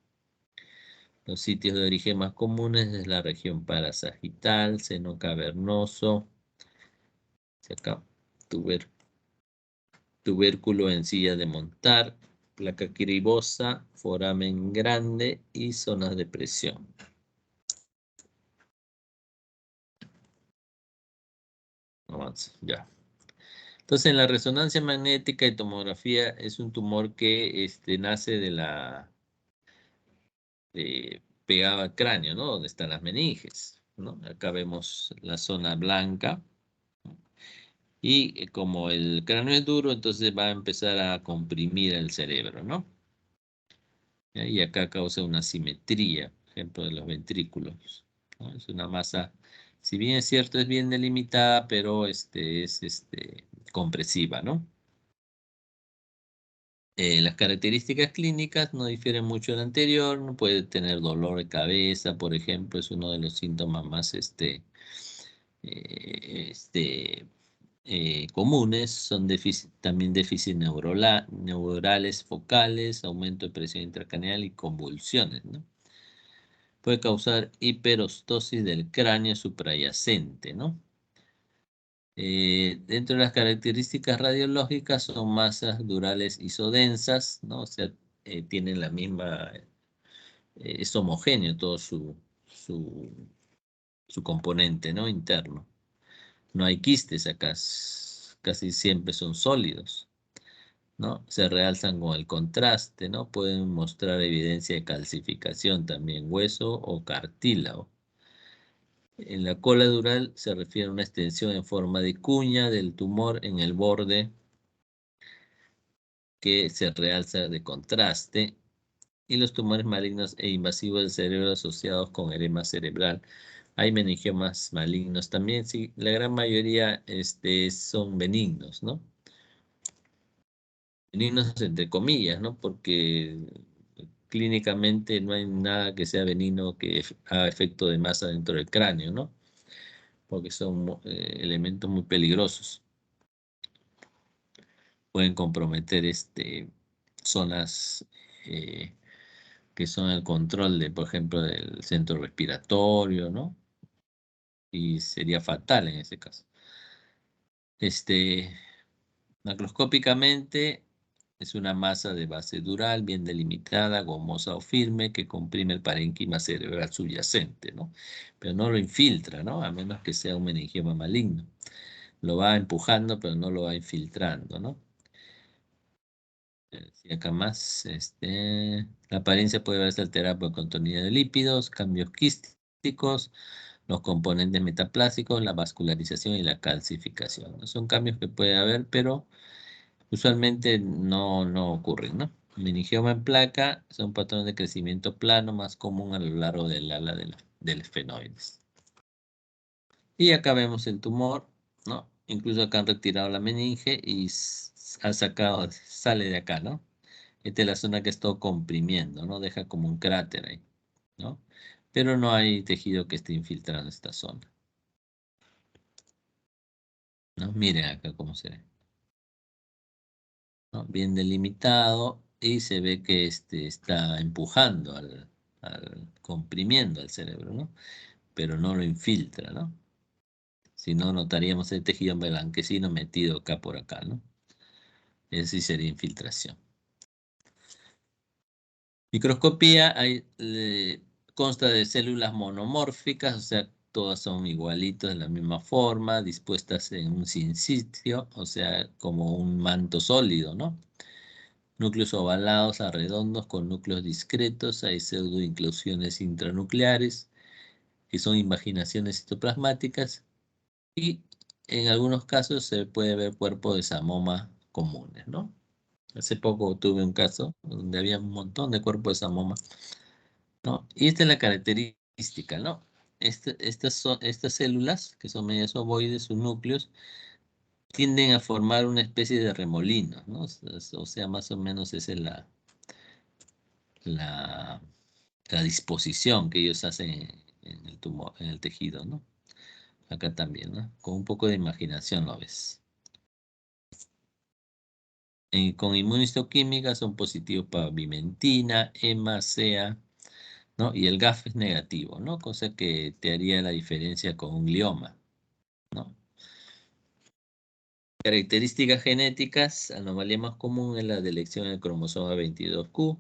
Los sitios de origen más comunes es la región parasagital, seno cavernoso, acá, tubérculo en silla de montar, placa cribosa, foramen grande y zonas de presión. Avanza, ya. Entonces, en la resonancia magnética y tomografía es un tumor que nace de la pegado al cráneo, ¿no? Donde están las meninges, ¿no? Acá vemos la zona blanca. Y como el cráneo es duro, entonces va a empezar a comprimir el cerebro, ¿no? Y acá causa una simetría, por ejemplo, de los ventrículos, ¿no? Es una masa, si bien es cierto, es bien delimitada, pero es compresiva, ¿no? Las características clínicas no difieren mucho del anterior, no puede tener dolor de cabeza, por ejemplo, es uno de los síntomas más comunes son también déficit neurales focales, aumento de presión intracraneal y convulsiones, ¿no? Puede causar hiperostosis del cráneo suprayacente, ¿no? Dentro de las características radiológicas son masas durales isodensas, ¿no? O sea, tienen la misma, es homogéneo todo su componente, ¿no? Interno. No hay quistes acá, casi siempre son sólidos, ¿no? Se realzan con el contraste, ¿no? Pueden mostrar evidencia de calcificación también, hueso o cartílago. En la cola dural se refiere a una extensión en forma de cuña del tumor en el borde que se realza de contraste, y los tumores malignos e invasivos del cerebro asociados con edema cerebral. Hay meningiomas malignos también, sí, la gran mayoría son benignos, ¿no? Benignos entre comillas, ¿no? Porque clínicamente no hay nada que sea benigno que haga efecto de masa dentro del cráneo, ¿no? Porque son elementos muy peligrosos. Pueden comprometer zonas que son el control de, por ejemplo, del centro respiratorio, ¿no? Y sería fatal en ese caso. Macroscópicamente es una masa de base dural, bien delimitada, gomosa o firme, que comprime el parénquima cerebral subyacente, ¿no? Pero no lo infiltra, ¿no? A menos que sea un meningioma maligno. Lo va empujando, pero no lo va infiltrando, ¿no? Y acá más, la apariencia puede verse alterada por contenido de lípidos, cambios quísticos, los componentes metaplásicos, la vascularización y la calcificación. Son cambios que puede haber, pero usualmente no ocurren, ¿no? Meningioma en placa es un patrón de crecimiento plano más común a lo largo del ala del esfenoides. Y acá vemos el tumor, ¿no? Incluso acá han retirado la meninge y sale de acá, ¿no? Esta es la zona que está comprimiendo, ¿no? Deja como un cráter ahí, ¿no? Pero no hay tejido que esté infiltrando esta zona, ¿no? Miren acá cómo se ve, ¿no? Bien delimitado, y se ve que está empujando comprimiendo al cerebro, ¿no? Pero no lo infiltra, ¿no? Si no, notaríamos el tejido blanquecino metido acá por acá, ¿no? Eso sí sería infiltración. Microscopía consta de células monomórficas, o sea, todas son igualitos de la misma forma, dispuestas en un sinsitio, o sea, como un manto sólido, ¿no? Núcleos ovalados a redondos con núcleos discretos, hay pseudoinclusiones intranucleares, que son invaginaciones citoplasmáticas, y en algunos casos se puede ver cuerpos de samoma comunes, ¿no? Hace poco tuve un caso donde había un montón de cuerpos de samoma, ¿no? Y esta es la característica, ¿no? Estas células, que son medias ovoides, sus núcleos, tienden a formar una especie de remolino, ¿no? O sea, más o menos esa es la disposición que ellos hacen en el tumor, en el tejido, ¿no? Acá también, ¿no? Con un poco de imaginación lo ves. Con inmunistoquímica son positivos para vimentina, EMA, CEA, ¿no? Y el GAF es negativo, ¿no? Cosa que te haría la diferencia con un glioma, ¿no? Características genéticas, anomalía más común es la delección del cromosoma 22Q,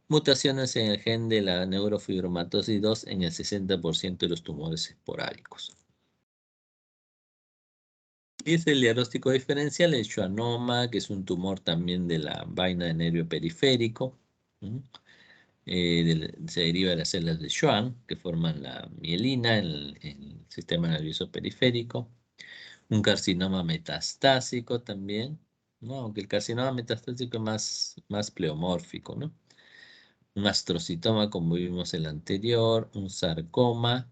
mutaciones en el gen de la neurofibromatosis 2 en el 60% de los tumores esporádicos. Y es el diagnóstico diferencial, el schwannoma, que es un tumor también de la vaina de nervio periférico. Se deriva de las células de Schwann, que forman la mielina en el sistema nervioso periférico. Un carcinoma metastásico también, ¿no? Aunque el carcinoma metastásico es más pleomórfico, ¿no? Un astrocitoma, como vimos en el anterior, un sarcoma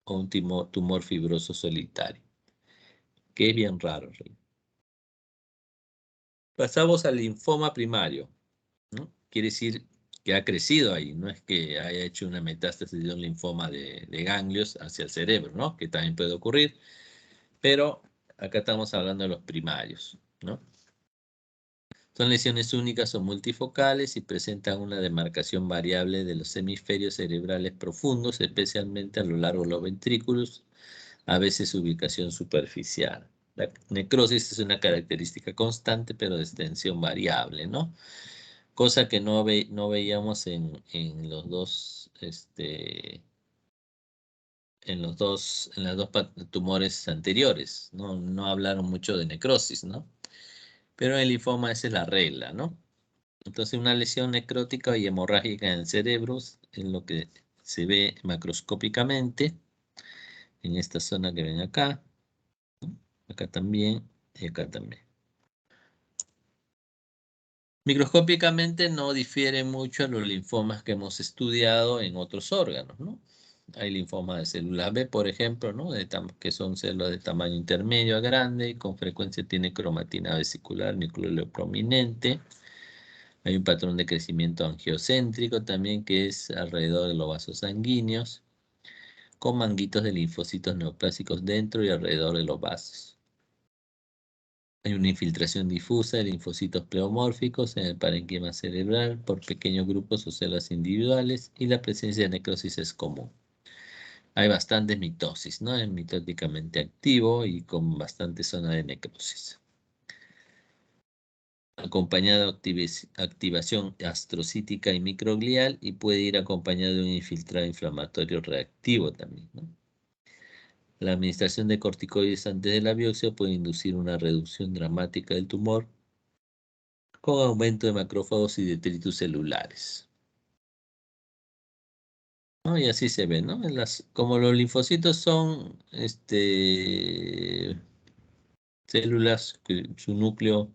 o un tumor fibroso solitario, que es bien raro. Pasamos al linfoma primario, ¿no? Quiere decir que ha crecido ahí, no es que haya hecho una metástasis de un linfoma de ganglios hacia el cerebro, ¿no? Que también puede ocurrir, pero acá estamos hablando de los primarios, ¿no? Son lesiones únicas o multifocales y presentan una demarcación variable de los hemisferios cerebrales profundos, especialmente a lo largo de los ventrículos, a veces ubicación superficial. La necrosis es una característica constante, pero de extensión variable, ¿no? Cosa que no veíamos en los dos, en las dos tumores anteriores, ¿no? No hablaron mucho de necrosis, ¿no? Pero en el linfoma esa es la regla, ¿no? Entonces una lesión necrótica y hemorrágica en el cerebro es lo que se ve macroscópicamente en esta zona que ven acá, ¿no? Acá también y acá también. Microscópicamente no difiere mucho a los linfomas que hemos estudiado en otros órganos, ¿no? Hay linfomas de células B, por ejemplo, ¿no? Que son células de tamaño intermedio a grande y con frecuencia tiene cromatina vesicular, núcleo prominente. Hay un patrón de crecimiento angiocéntrico también que es alrededor de los vasos sanguíneos, con manguitos de linfocitos neoplásicos dentro y alrededor de los vasos. Hay una infiltración difusa de linfocitos pleomórficos en el parenquima cerebral por pequeños grupos o células individuales y la presencia de necrosis es común. Hay bastante mitosis, ¿no? Es mitóticamente activo y con bastante zona de necrosis. Acompañado de activación astrocítica y microglial y puede ir acompañado de un infiltrado inflamatorio reactivo también, ¿no? La administración de corticoides antes de la biopsia puede inducir una reducción dramática del tumor con aumento de macrófagos y detritus celulares, ¿no? Y así se ve, ¿no? Como los linfocitos son células que su núcleo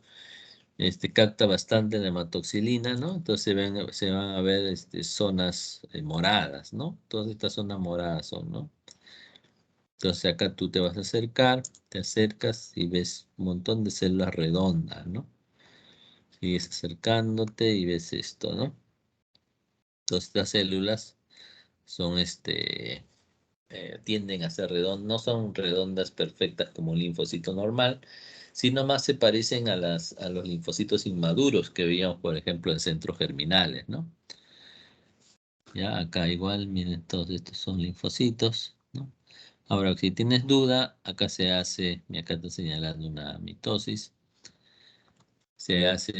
capta bastante la hematoxilina, ¿no? Entonces se van a ver zonas moradas, ¿no? Todas estas zonas moradas son, ¿no? Entonces acá tú te vas a acercar, te acercas y ves un montón de células redondas, ¿no? Sigues acercándote y ves esto, ¿no? Entonces estas células son tienden a ser redondas, no son redondas perfectas como un linfocito normal, sino más se parecen a los linfocitos inmaduros que veíamos, por ejemplo, en centros germinales, ¿no? Ya acá igual, miren, todos estos son linfocitos, ¿no? Ahora, si tienes duda, acá se hace, acá está señalando una mitosis, se hace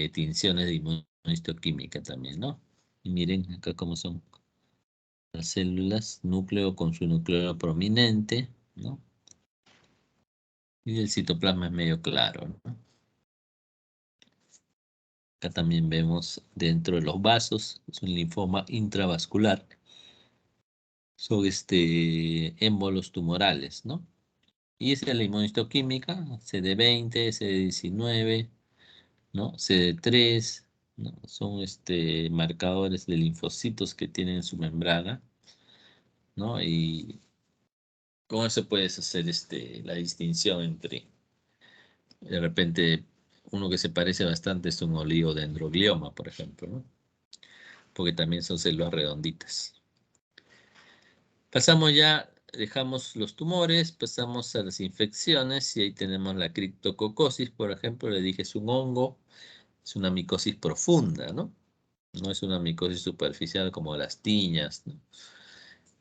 tinciones de inmunohistoquímica también, ¿no? Y miren acá cómo son las células, núcleo con su núcleo prominente, ¿no? Y el citoplasma es medio claro, ¿no? Acá también vemos dentro de los vasos, es un linfoma intravascular. Son émbolos tumorales, ¿no? Y esa es la inmunohistoquímica, CD20, CD19, ¿no? CD3, ¿no? Son marcadores de linfocitos que tienen su membrana, ¿no? Y con eso puedes hacer la distinción entre, de repente, uno que se parece bastante es un oligodendroglioma, por ejemplo, ¿no? Porque también son células redonditas. Pasamos ya, dejamos los tumores, pasamos a las infecciones y ahí tenemos la criptococosis, por ejemplo, le dije es un hongo, es una micosis profunda, ¿no? No es una micosis superficial como las tiñas, ¿no?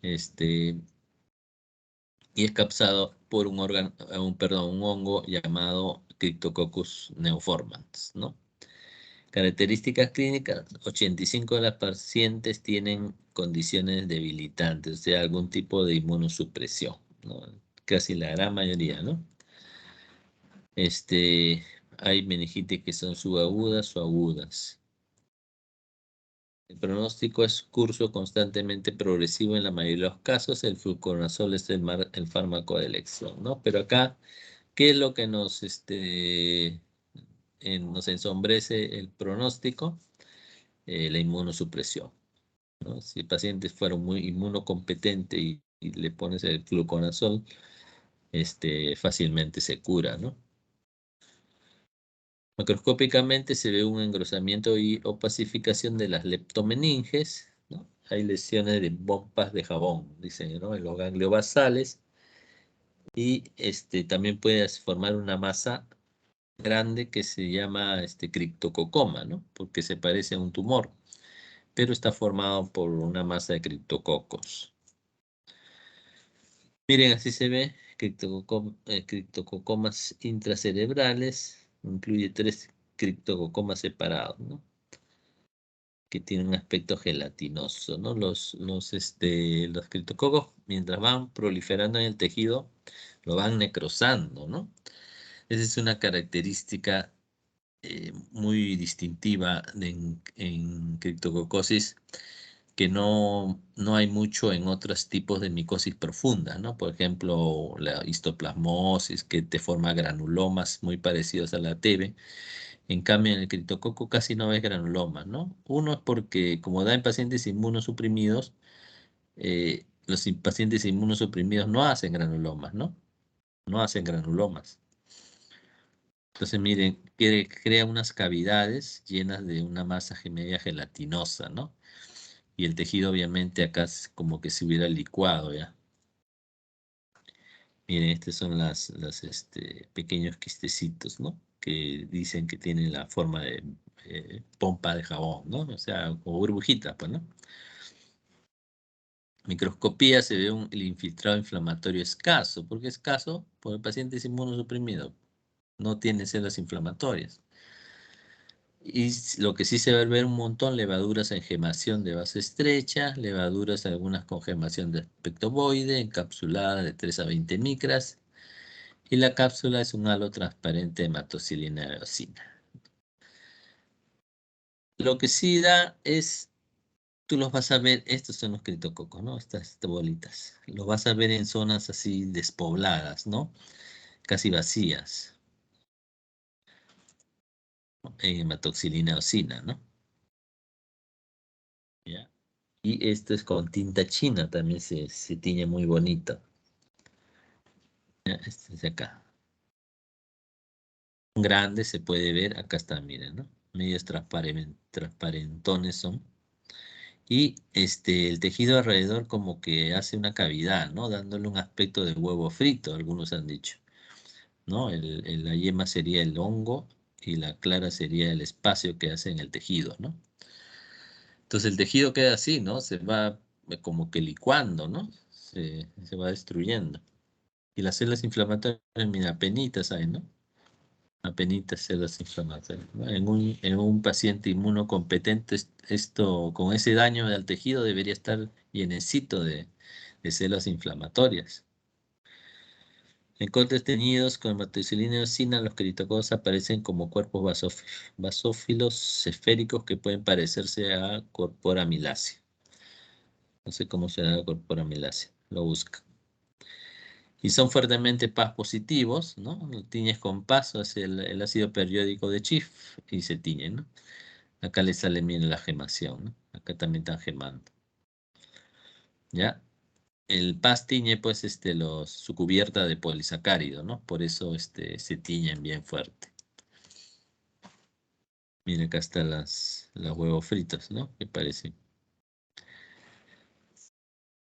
Y es causado por un hongo llamado Cryptococcus neoformans, ¿no? Características clínicas, 85 de las pacientes tienen condiciones debilitantes, o sea, algún tipo de inmunosupresión, ¿no? Casi la gran mayoría, ¿no? Hay meningitis que son subagudas o agudas. El pronóstico es curso constantemente progresivo en la mayoría de los casos. El fluconazol es el fármaco de elección, ¿no? Pero acá, ¿qué es lo que nos ensombrece el pronóstico? La inmunosupresión, ¿no? Si el paciente fuera muy inmunocompetente y le pones el fluconazol, fácilmente se cura, ¿no? Macroscópicamente se ve un engrosamiento y opacificación de las leptomeninges, ¿no? Hay lesiones de pompas de jabón, dicen, ¿no? En los ganglios basales Y también puedes formar una masa grande que se llama criptococoma, ¿no? Porque se parece a un tumor, pero está formado por una masa de criptococos. Miren, así se ve, criptococomas intracerebrales, incluye 3 criptococomas separados, ¿no? Que tienen un aspecto gelatinoso, ¿no? Los criptococos, mientras van proliferando en el tejido, lo van necrosando, ¿no? Esa es una característica muy distintiva en criptococosis que no hay mucho en otros tipos de micosis profunda, ¿no? Por ejemplo, la histoplasmosis, que te forma granulomas muy parecidos a la TB. En cambio, en el criptococo casi no ves granulomas, ¿no? Uno es porque, como da en pacientes inmunosuprimidos, los pacientes inmunosuprimidos no hacen granulomas, ¿no? No hacen granulomas. Entonces, miren, crea unas cavidades llenas de una masa media gelatinosa, ¿no? Y el tejido, obviamente, acá es como que se hubiera licuado, ¿ya? Miren, estos son pequeños quistecitos, ¿no? Que dicen que tienen la forma de pompa de jabón, ¿no? O sea, como burbujitas, pues, ¿no? Microscopía se ve el infiltrado inflamatorio escaso. ¿Por qué escaso? Porque el paciente es inmunosuprimido. No tiene células inflamatorias. Y lo que sí se va a ver un montón, levaduras en gemación de base estrecha, levaduras algunas con gemación de aspecto ovoide, encapsulada de 3 a 20 micras, y la cápsula es un halo transparente de hematocilina de eosina. Lo que sí da es, tú los vas a ver, estos son los criptococos, ¿no? Estas bolitas. Los vas a ver en zonas así despobladas, ¿no? Casi vacías. En hematoxilina eosina, ¿no? ¿Ya? Y esto es con tinta china, también se tiñe muy bonito. ¿Ya? Este es de acá. Grande se puede ver, acá está, miren, ¿no? Medios transparentones son. Y el tejido alrededor como que hace una cavidad, ¿no? Dándole un aspecto de huevo frito, algunos han dicho, ¿no? La yema sería el hongo y la clara sería el espacio que hace en el tejido, ¿no? Entonces el tejido queda así, ¿no? Se va como que licuando, ¿no? Se va destruyendo. Y las células inflamatorias, mira, apenitas hay, ¿no? Apenitas células inflamatorias, ¿no? En un paciente inmunocompetente, esto, con ese daño al tejido debería estar llenecito de células inflamatorias. En cortes teñidos con hematocilina y eosina, los queritococos aparecen como cuerpos basófilos esféricos que pueden parecerse a corpora milácea. No sé cómo será la corpora milácea, lo busca. Y son fuertemente Paz positivos, ¿no? Lo tiñes con Paz, hace el ácido periódico de Schiff y se tiñe, ¿no? Acá le sale bien la gemación, ¿no? Acá también están gemando. ¿Ya? El Paz tiñe, pues, su cubierta de polisacárido, ¿no? Por eso, se tiñen bien fuerte. Miren, acá están los huevos fritos, ¿no? Que parecen.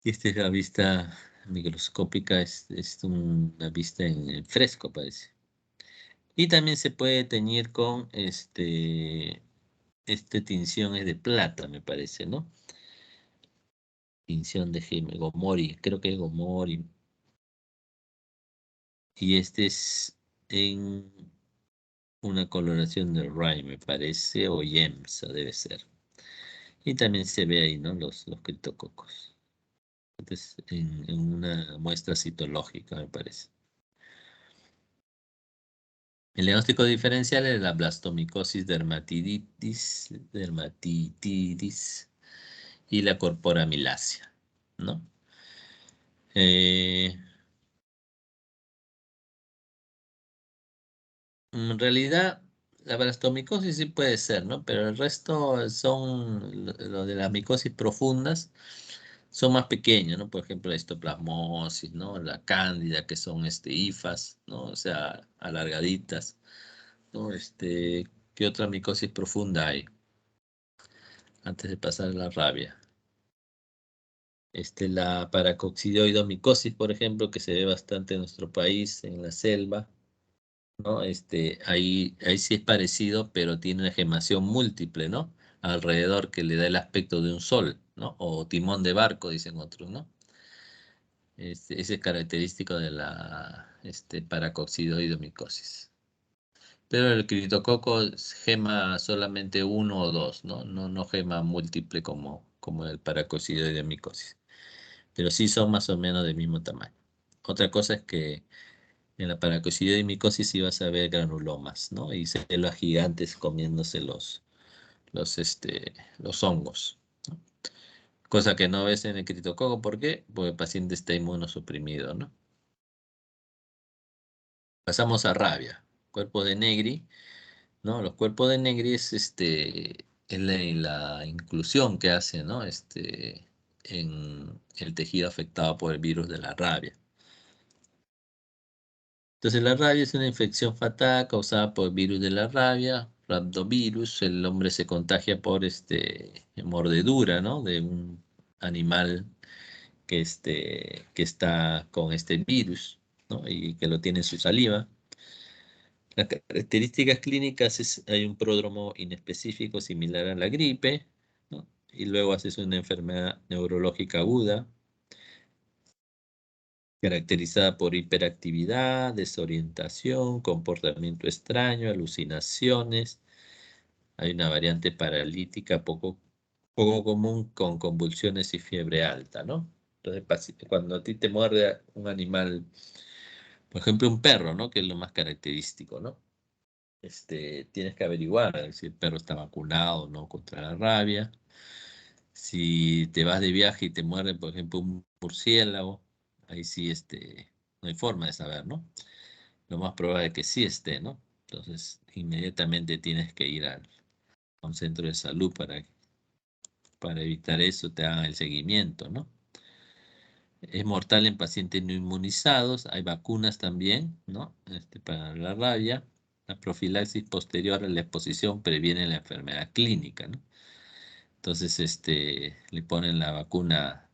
Y esta es la vista microscópica, es una vista en fresco, parece. Y también se puede teñir con tinción es de plata, me parece, ¿no? Tinción de Gomori, creo que es Gomori. Y este es en una coloración de Rye, me parece, o Yemsa debe ser. Y también se ve ahí, ¿no? Los criptococos. Entonces, en una muestra citológica, me parece. El diagnóstico diferencial es la blastomicosis dermatitis y la corpora milácea, ¿no? En realidad, la blastomicosis sí puede ser, ¿no? Pero el resto son, lo de las micosis profundas, son más pequeños, ¿no? Por ejemplo, la histoplasmosis, ¿no? La cándida, que son hifas, ¿no? O sea, alargaditas, ¿no? ¿Qué otra micosis profunda hay? Antes de pasar a la rabia. La paracoccidioidomicosis, por ejemplo, que se ve bastante en nuestro país, en la selva, ¿no? Ahí sí es parecido, pero tiene una gemación múltiple, ¿no? Alrededor, que le da el aspecto de un sol, ¿no? O timón de barco, dicen otros, ¿no? Ese es característico de la paracoccidioidomicosis. Pero el criptococo gema solamente uno o dos, ¿no? No gema múltiple como el paracoccidioidomicosis. Pero sí son más o menos del mismo tamaño. Otra cosa es que en la paracoccidioidomicosis sí vas a ver granulomas, ¿no? Y células gigantes comiéndose los hongos, ¿no? Cosa que no ves en el criptococo, ¿por qué? Porque el paciente está inmunosuprimido, ¿no? Pasamos a rabia, cuerpo de Negri, ¿no? Los cuerpos de Negri es la inclusión que hace, ¿no? En el tejido afectado por el virus de la rabia. Entonces la rabia es una infección fatal causada por el virus de la rabia, rhabdovirus. El hombre se contagia por mordedura, ¿no? De un animal que está con este virus, ¿no? Y que lo tiene en su saliva. Las características clínicas hay un pródromo inespecífico similar a la gripe, ¿no? Y luego haces una enfermedad neurológica aguda, caracterizada por hiperactividad, desorientación, comportamiento extraño, alucinaciones. Hay una variante paralítica poco común con convulsiones y fiebre alta, ¿no? Entonces, cuando a ti te muerde un animal, por ejemplo un perro, ¿no? Que es lo más característico, ¿no? Tienes que averiguar si el perro está vacunado o no contra la rabia. Si te vas de viaje y te muerde, por ejemplo, un murciélago, ahí sí no hay forma de saber, ¿no? Lo más probable es que sí esté, ¿no? Entonces, inmediatamente tienes que ir a un centro de salud para evitar eso, te hagan el seguimiento, ¿no? Es mortal en pacientes no inmunizados, hay vacunas también, ¿no? Para la rabia. La profilaxis posterior a la exposición previene la enfermedad clínica, ¿no? Entonces, le ponen la vacuna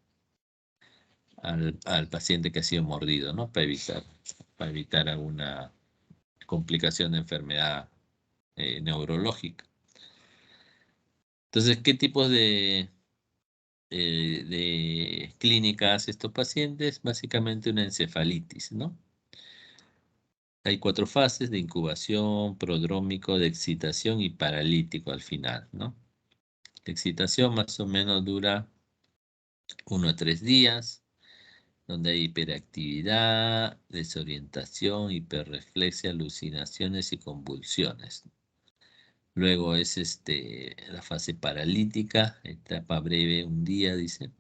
al paciente que ha sido mordido, ¿no? Para evitar alguna complicación de enfermedad neurológica. Entonces, ¿qué tipos de clínicas estos pacientes? Básicamente una encefalitis, ¿no? Hay 4 fases de incubación, prodrómico, de excitación y paralítico al final, ¿no? La excitación más o menos dura 1 a 3 días, donde hay hiperactividad, desorientación, hiperreflexia, alucinaciones y convulsiones. Luego es la fase paralítica, etapa breve, 1 día, dice.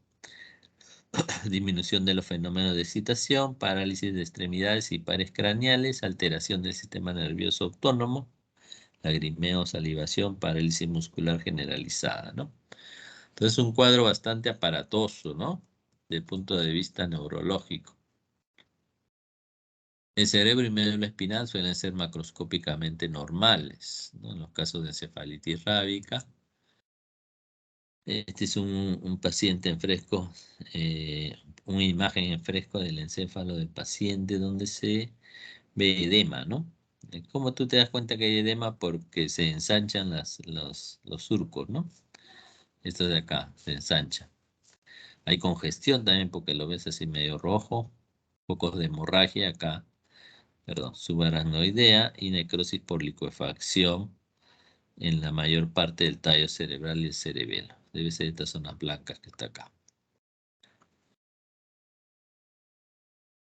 Disminución de los fenómenos de excitación, parálisis de extremidades y pares craneales, alteración del sistema nervioso autónomo, lagrimeo, salivación, parálisis muscular generalizada, ¿no? Entonces un cuadro bastante aparatoso, ¿no? Desde el punto de vista neurológico. El cerebro y médula espinal suelen ser macroscópicamente normales, ¿no? En los casos de encefalitis rábica. Este es un paciente en fresco, una imagen en fresco del encéfalo del paciente donde se ve edema, ¿no? ¿Cómo tú te das cuenta que hay edema? Porque se ensanchan los surcos, ¿no? Esto de acá, se ensancha. Hay congestión también porque lo ves así medio rojo, focos de hemorragia acá, perdón, subaracnoidea y necrosis por licuefacción en la mayor parte del tallo cerebral y el cerebelo. Debe ser esta zona blanca que está acá.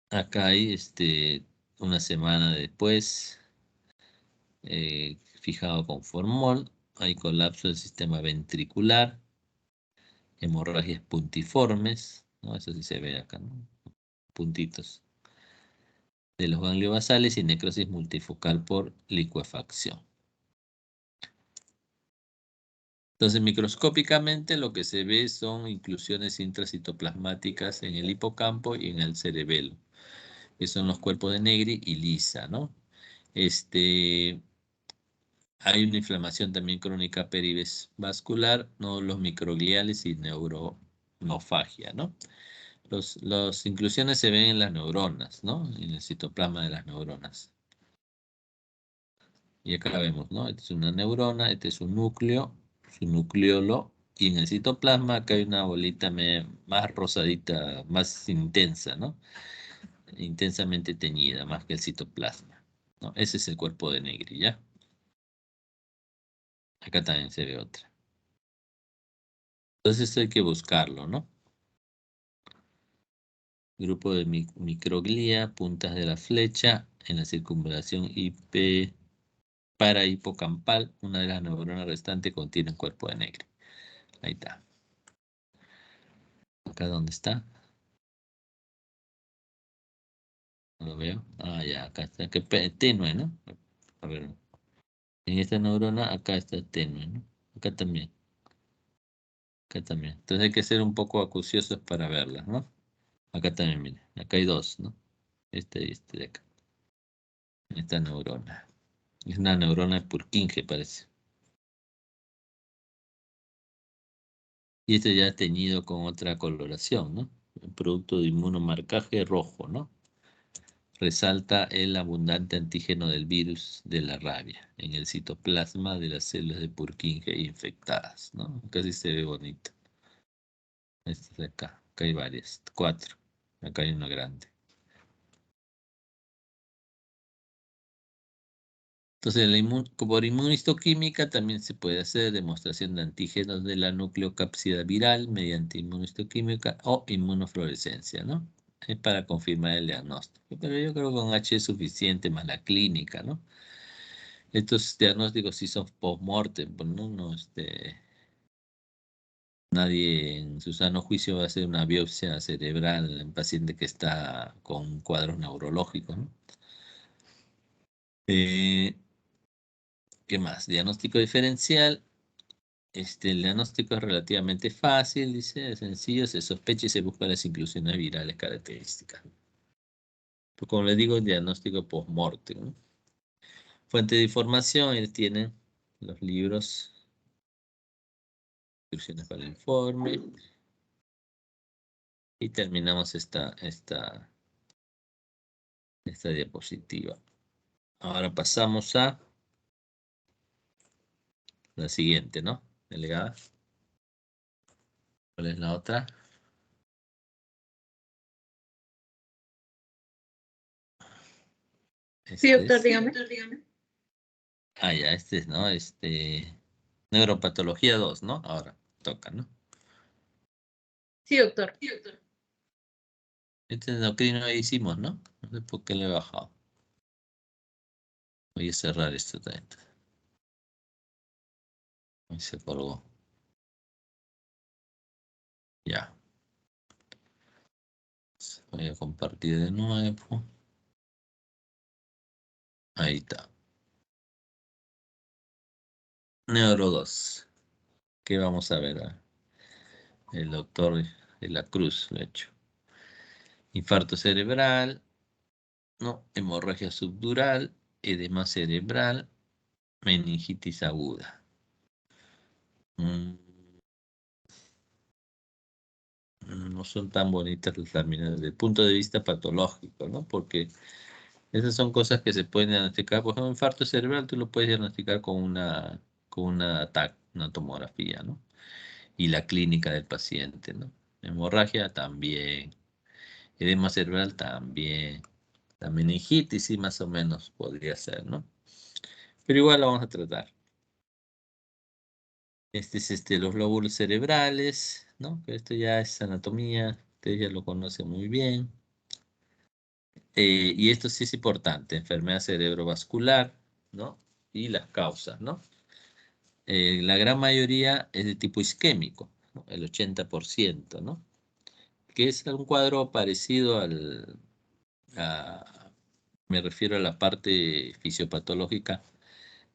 Acá hay una semana después, fijado con formol, hay colapso del sistema ventricular, hemorragias puntiformes, ¿no? Eso sí se ve acá, ¿no? Puntitos de los ganglios basales y necrosis multifocal por licuefacción. Entonces, microscópicamente lo que se ve son inclusiones intracitoplasmáticas en el hipocampo y en el cerebelo, que son los cuerpos de Negri y Lisa, ¿no? Hay una inflamación también crónica perivascular, nódulos microgliales y neofagia, ¿no? Las inclusiones se ven en las neuronas, ¿no? En el citoplasma de las neuronas. Y acá vemos, ¿no? Esta es una neurona, este es un núcleo, su nucleolo, y en el citoplasma acá hay una bolita más rosadita, más intensa, ¿no? Intensamente teñida, más que el citoplasma, ¿no? Ese es el cuerpo de Negri, ¿ya? Acá también se ve otra. Entonces esto hay que buscarlo, ¿no? Grupo de microglia, puntas de la flecha, en la circunvalación parahipocampal, una de las neuronas restantes contiene un cuerpo de Negri. Ahí está. ¿Acá dónde está? No lo veo. Ah, ya, acá está. Que tenue, ¿no? A ver. En esta neurona, acá está tenue, ¿no? Acá también. Acá también. Entonces hay que ser un poco acuciosos para verlas, ¿no? Acá también, miren. Acá hay dos, ¿no? Este y este de acá. Esta neurona. Es una neurona de Purkinje, parece. Y este ya teñido con otra coloración, ¿no? Un producto de inmunomarcaje rojo, ¿no? Resalta el abundante antígeno del virus de la rabia en el citoplasma de las células de Purkinje infectadas, ¿no? Casi se ve bonito. Este de acá. Acá hay varias. 4. Acá hay una grande. Entonces, por inmunohistoquímica también se puede hacer demostración de antígenos de la nucleocápsida viral mediante inmunohistoquímica o inmunofluorescencia, ¿no? Es para confirmar el diagnóstico. Pero yo creo que con H es suficiente más la clínica, ¿no? Estos diagnósticos sí son post-mortem, pues no, nadie en su sano juicio va a hacer una biopsia cerebral en paciente que está con cuadros neurológicos, ¿no? ¿Qué más? Diagnóstico diferencial. El diagnóstico es relativamente fácil, dice, es sencillo, se sospecha y se buscan las inclusiones virales características. Pues como les digo, diagnóstico post-mortem, ¿no? Fuente de información, ahí tienen los libros, instrucciones para el informe. Y terminamos esta diapositiva. Ahora pasamos a la siguiente, ¿no? Delegada. ¿Cuál es la otra? Sí, doctor, Es. dígame. Ah, ya, es, ¿no? Neuropatología 2, ¿no? Ahora toca, ¿no? Sí, doctor. Este endocrino ya hicimos, ¿no? No sé por qué le he bajado. Voy a cerrar esto también. Ahí se colgó. Ya. Voy a compartir de nuevo. Ahí está. Neuro 2. ¿Qué vamos a ver? El doctor de la Cruz lo ha hecho. Infarto cerebral, ¿no? Hemorragia subdural, edema cerebral, meningitis aguda. No son tan bonitas las láminas desde el punto de vista patológico, ¿no? Porque esas son cosas que se pueden diagnosticar. Por ejemplo, un infarto cerebral tú lo puedes diagnosticar con una TAC, una tomografía, ¿no? Y la clínica del paciente, ¿no? Hemorragia también. Edema cerebral también. La meningitis sí más o menos podría ser, ¿no? Pero igual lo vamos a tratar. Este es los lóbulos cerebrales, ¿no? Pero esto ya es anatomía, ustedes ya lo conocen muy bien. Y esto sí es importante, enfermedad cerebrovascular, ¿no? Y las causas, ¿no? La gran mayoría es de tipo isquémico, ¿no? El 80%, ¿no? Que es un cuadro parecido me refiero a la parte fisiopatológica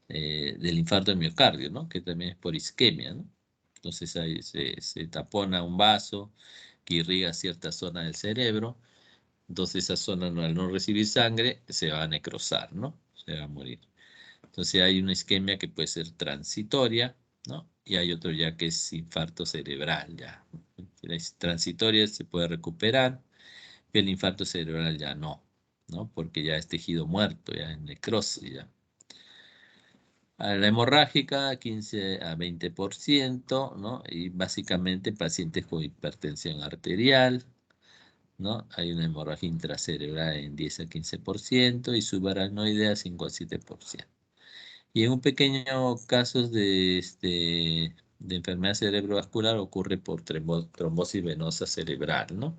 del infarto de miocardio, ¿no? Que también es por isquemia, ¿no? Entonces ahí se tapona un vaso que irriga cierta zona del cerebro. Entonces esa zona al no recibir sangre se va a necrosar, ¿no? Se va a morir. Entonces hay una isquemia que puede ser transitoria, ¿no? Y hay otro ya que es infarto cerebral, ya transitoria se puede recuperar, y el infarto cerebral ya no, ¿no? Porque ya es tejido muerto, ya es necrosis, ya. A la hemorrágica, 15 a 20%, ¿no? Y básicamente pacientes con hipertensión arterial, ¿no? Hay una hemorragia intracerebral en 10 a 15% y subaracnoidea 5 a 7%. Y en un pequeño caso de enfermedad cerebrovascular ocurre por trombosis venosa cerebral, ¿no?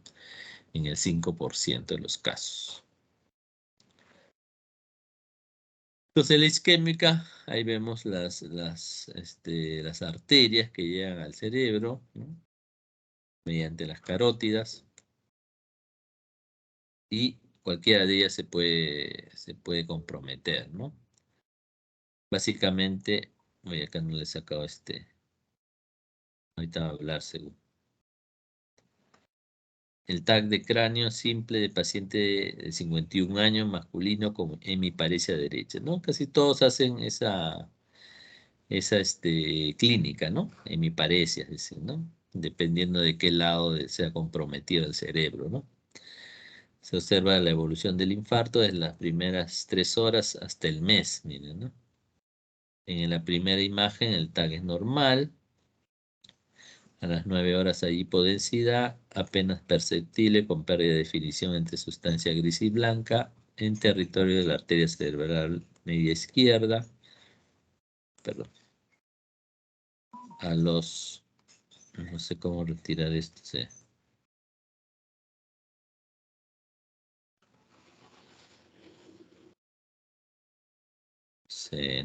En el 5% de los casos. Entonces, la isquémica, ahí vemos las arterias que llegan al cerebro, ¿no? Mediante las carótidas. Y cualquiera de ellas se puede comprometer, ¿no? Básicamente, oye, acá no le he sacado ahorita va a hablar seguro. El TAC de cráneo simple de paciente de 51 años, masculino, con hemiparesia derecha, ¿no? Casi todos hacen esa clínica, ¿no? Hemiparesia, es decir, ¿no? Dependiendo de qué lado sea comprometido el cerebro, ¿no? Se observa la evolución del infarto desde las primeras 3 horas hasta el mes, miren, ¿no? En la primera imagen el TAC es normal. A las 9 horas hay hipodensidad, apenas perceptible con pérdida de definición entre sustancia gris y blanca en territorio de la arteria cerebral media izquierda. Perdón. No sé cómo retirar esto.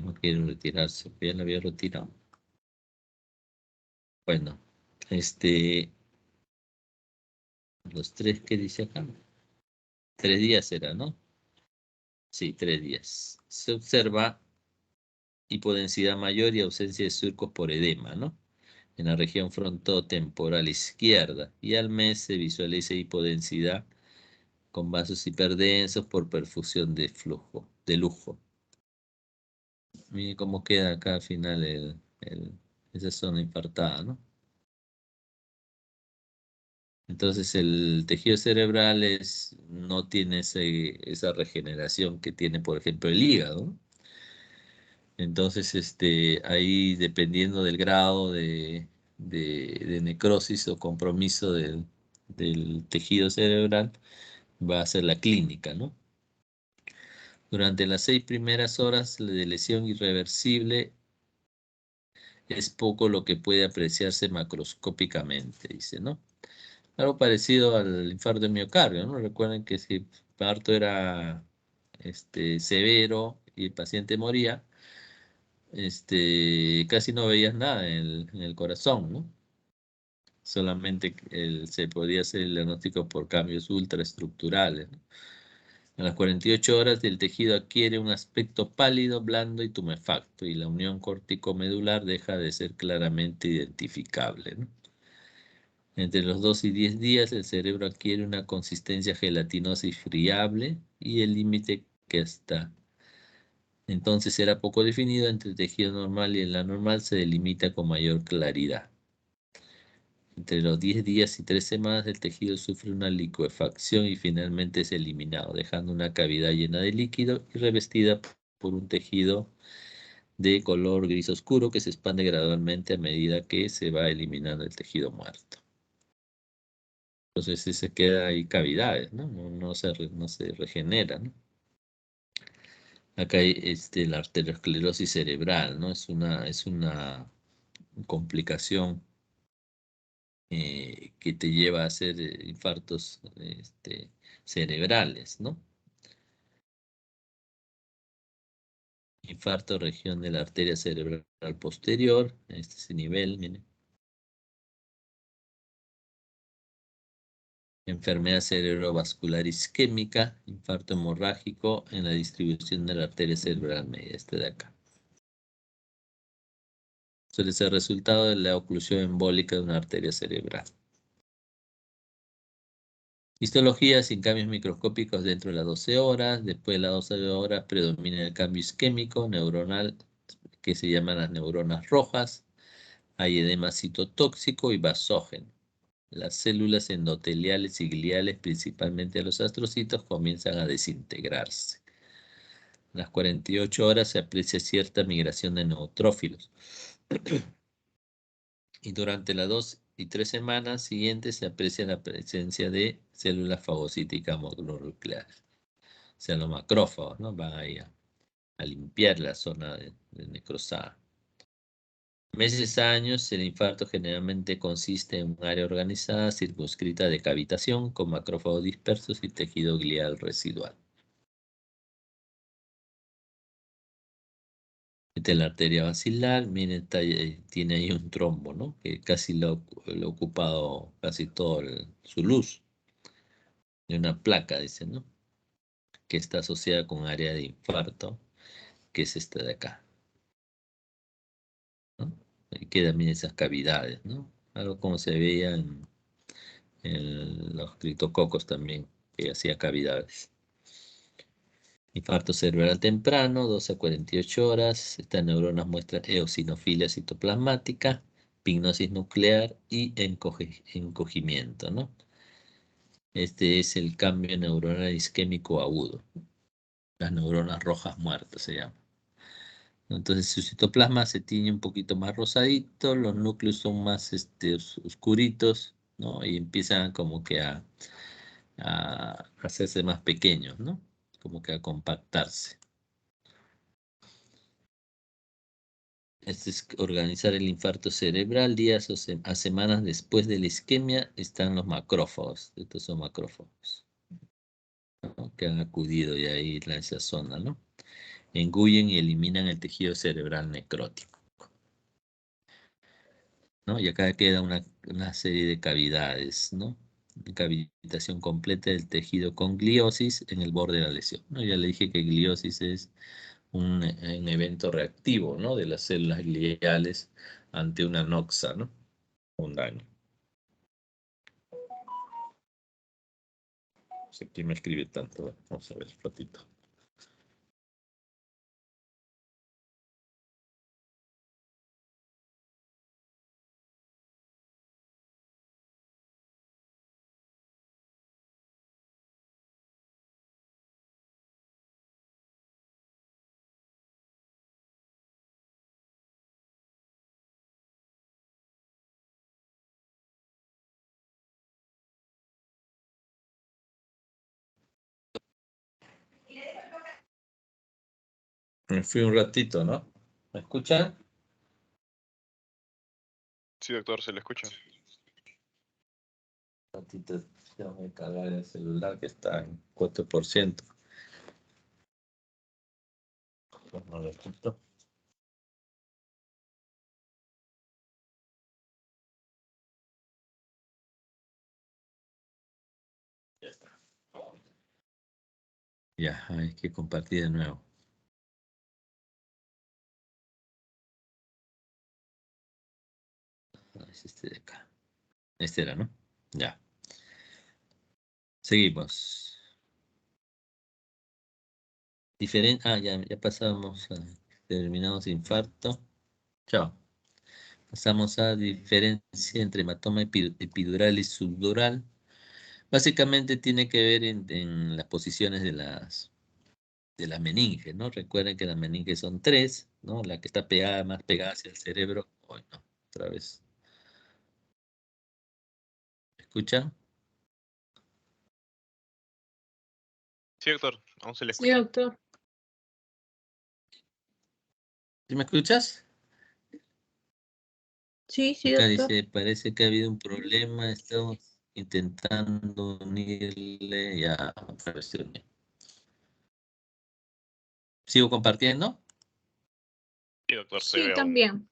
No quiero retirarse, ya lo había retirado. Bueno, los 3 que dice acá. 3 días será, ¿no? Sí, 3 días. Se observa hipodensidad mayor y ausencia de surcos por edema, ¿no? En la región frontotemporal izquierda. Y al mes se visualiza hipodensidad con vasos hiperdensos por perfusión de lujo. Miren cómo queda acá al final esa zona infartada, ¿no? Entonces el tejido cerebral no tiene esa regeneración que tiene, por ejemplo, el hígado, ¿no? Entonces, ahí dependiendo del grado de necrosis o compromiso del tejido cerebral, va a ser la clínica, ¿no? Durante las 6 primeras horas de lesión irreversible es poco lo que puede apreciarse macroscópicamente, dice, ¿no? Algo parecido al infarto de miocardio, ¿no? Recuerden que si el infarto era severo y el paciente moría, casi no veías nada en el corazón, ¿no? Solamente se podía hacer el diagnóstico por cambios ultraestructurales, ¿no? A las 48 horas el tejido adquiere un aspecto pálido, blando y tumefacto, y la unión córtico-medular deja de ser claramente identificable, ¿no? Entre los 2 y 10 días el cerebro adquiere una consistencia gelatinosa y friable, y el límite que hasta entonces era poco definido entre el tejido normal y el anormal se delimita con mayor claridad. Entre los 10 días y 3 semanas el tejido sufre una licuefacción y finalmente es eliminado, dejando una cavidad llena de líquido y revestida por un tejido de color gris oscuro que se expande gradualmente a medida que se va eliminando el tejido muerto. Entonces se queda ahí cavidades, ¿no? No se regenera, ¿no? Acá hay la arteriosclerosis cerebral, ¿no? Es una complicación que te lleva a hacer infartos cerebrales, ¿no? Infarto región de la arteria cerebral posterior, este es el nivel, miren. Enfermedad cerebrovascular isquémica, infarto hemorrágico en la distribución de la arteria cerebral media, de acá. Suele ser resultado de la oclusión embólica de una arteria cerebral. Histología sin cambios microscópicos dentro de las 12 horas. Después de las 12 horas predomina el cambio isquémico neuronal, que se llaman las neuronas rojas. Hay edema citotóxico y vasógeno. las células endoteliales y gliales, principalmente los astrocitos, comienzan a desintegrarse. A las 48 horas se aprecia cierta migración de neutrófilos. Y durante las 2 y 3 semanas siguientes se aprecia la presencia de células fagocíticas mononucleares. O sea, los macrófagos, ¿no? Van ahí a limpiar la zona de necrosada. Meses a años, el infarto generalmente consiste en un área organizada circunscrita de cavitación con macrófagos dispersos y tejido glial residual. Esta es la arteria basilar, miren, tiene ahí un trombo, ¿no? Que casi lo ha ocupado casi todo su luz. De una placa, dice, ¿no? Que está asociada con área de infarto, que es esta de acá, ¿no? Y quedan bien esas cavidades, ¿no? Algo como se veía en los criptococos también, que hacía cavidades. Infarto cerebral temprano, 12 a 48 horas. Estas neuronas muestran eosinofilia citoplasmática, pignosis nuclear y encogimiento, ¿no? Este es el cambio neuronal isquémico agudo. Las neuronas rojas muertas se llama. Entonces su citoplasma se tiñe un poquito más rosadito, los núcleos son más oscuritos, ¿no? Y empiezan como que a hacerse más pequeños, ¿no? Como que a compactarse. Este es organizar el infarto cerebral. Días a semanas después de la isquemia están los macrófagos. Estos son macrófagos, ¿no? Que han acudido ya ahí a esa zona, ¿no? Engullen y eliminan el tejido cerebral necrótico, ¿no? Y acá queda una serie de cavidades, ¿no? Cavitación completa del tejido con gliosis en el borde de la lesión, ¿no? Ya le dije que gliosis es un evento reactivo, ¿no? De las células gliales ante una noxa, ¿no? Un daño. No sé quién me escribe tanto. Bueno, vamos a ver un ratito. Me fui un ratito, ¿no? ¿Me escuchan? Sí, doctor, se le escucha. Un ratito, ya voy a cargar el celular que está en 4%. No lo escucho. Ya está. Ya, hay que compartir de nuevo. Es este de acá. Este era, ¿no? Ya. Seguimos. Ya pasamos a terminamos infarto. Chao. Pasamos a diferencia entre hematoma epidural y subdural. Básicamente tiene que ver en las posiciones de las meninges, ¿no? Recuerden que las meninges son 3, ¿no? La que está más pegada hacia el cerebro. Hoy no, otra vez. ¿Escuchan? Sí, doctor, aún se le Sí, escucha. doctor. ¿Sí me escuchas? Sí, sí, Acá doctor. dice, parece que ha habido un problema, estamos intentando unirle, ya apareció bien. ¿Sigo compartiendo? Sí, doctor, se Sí, ve aún. también.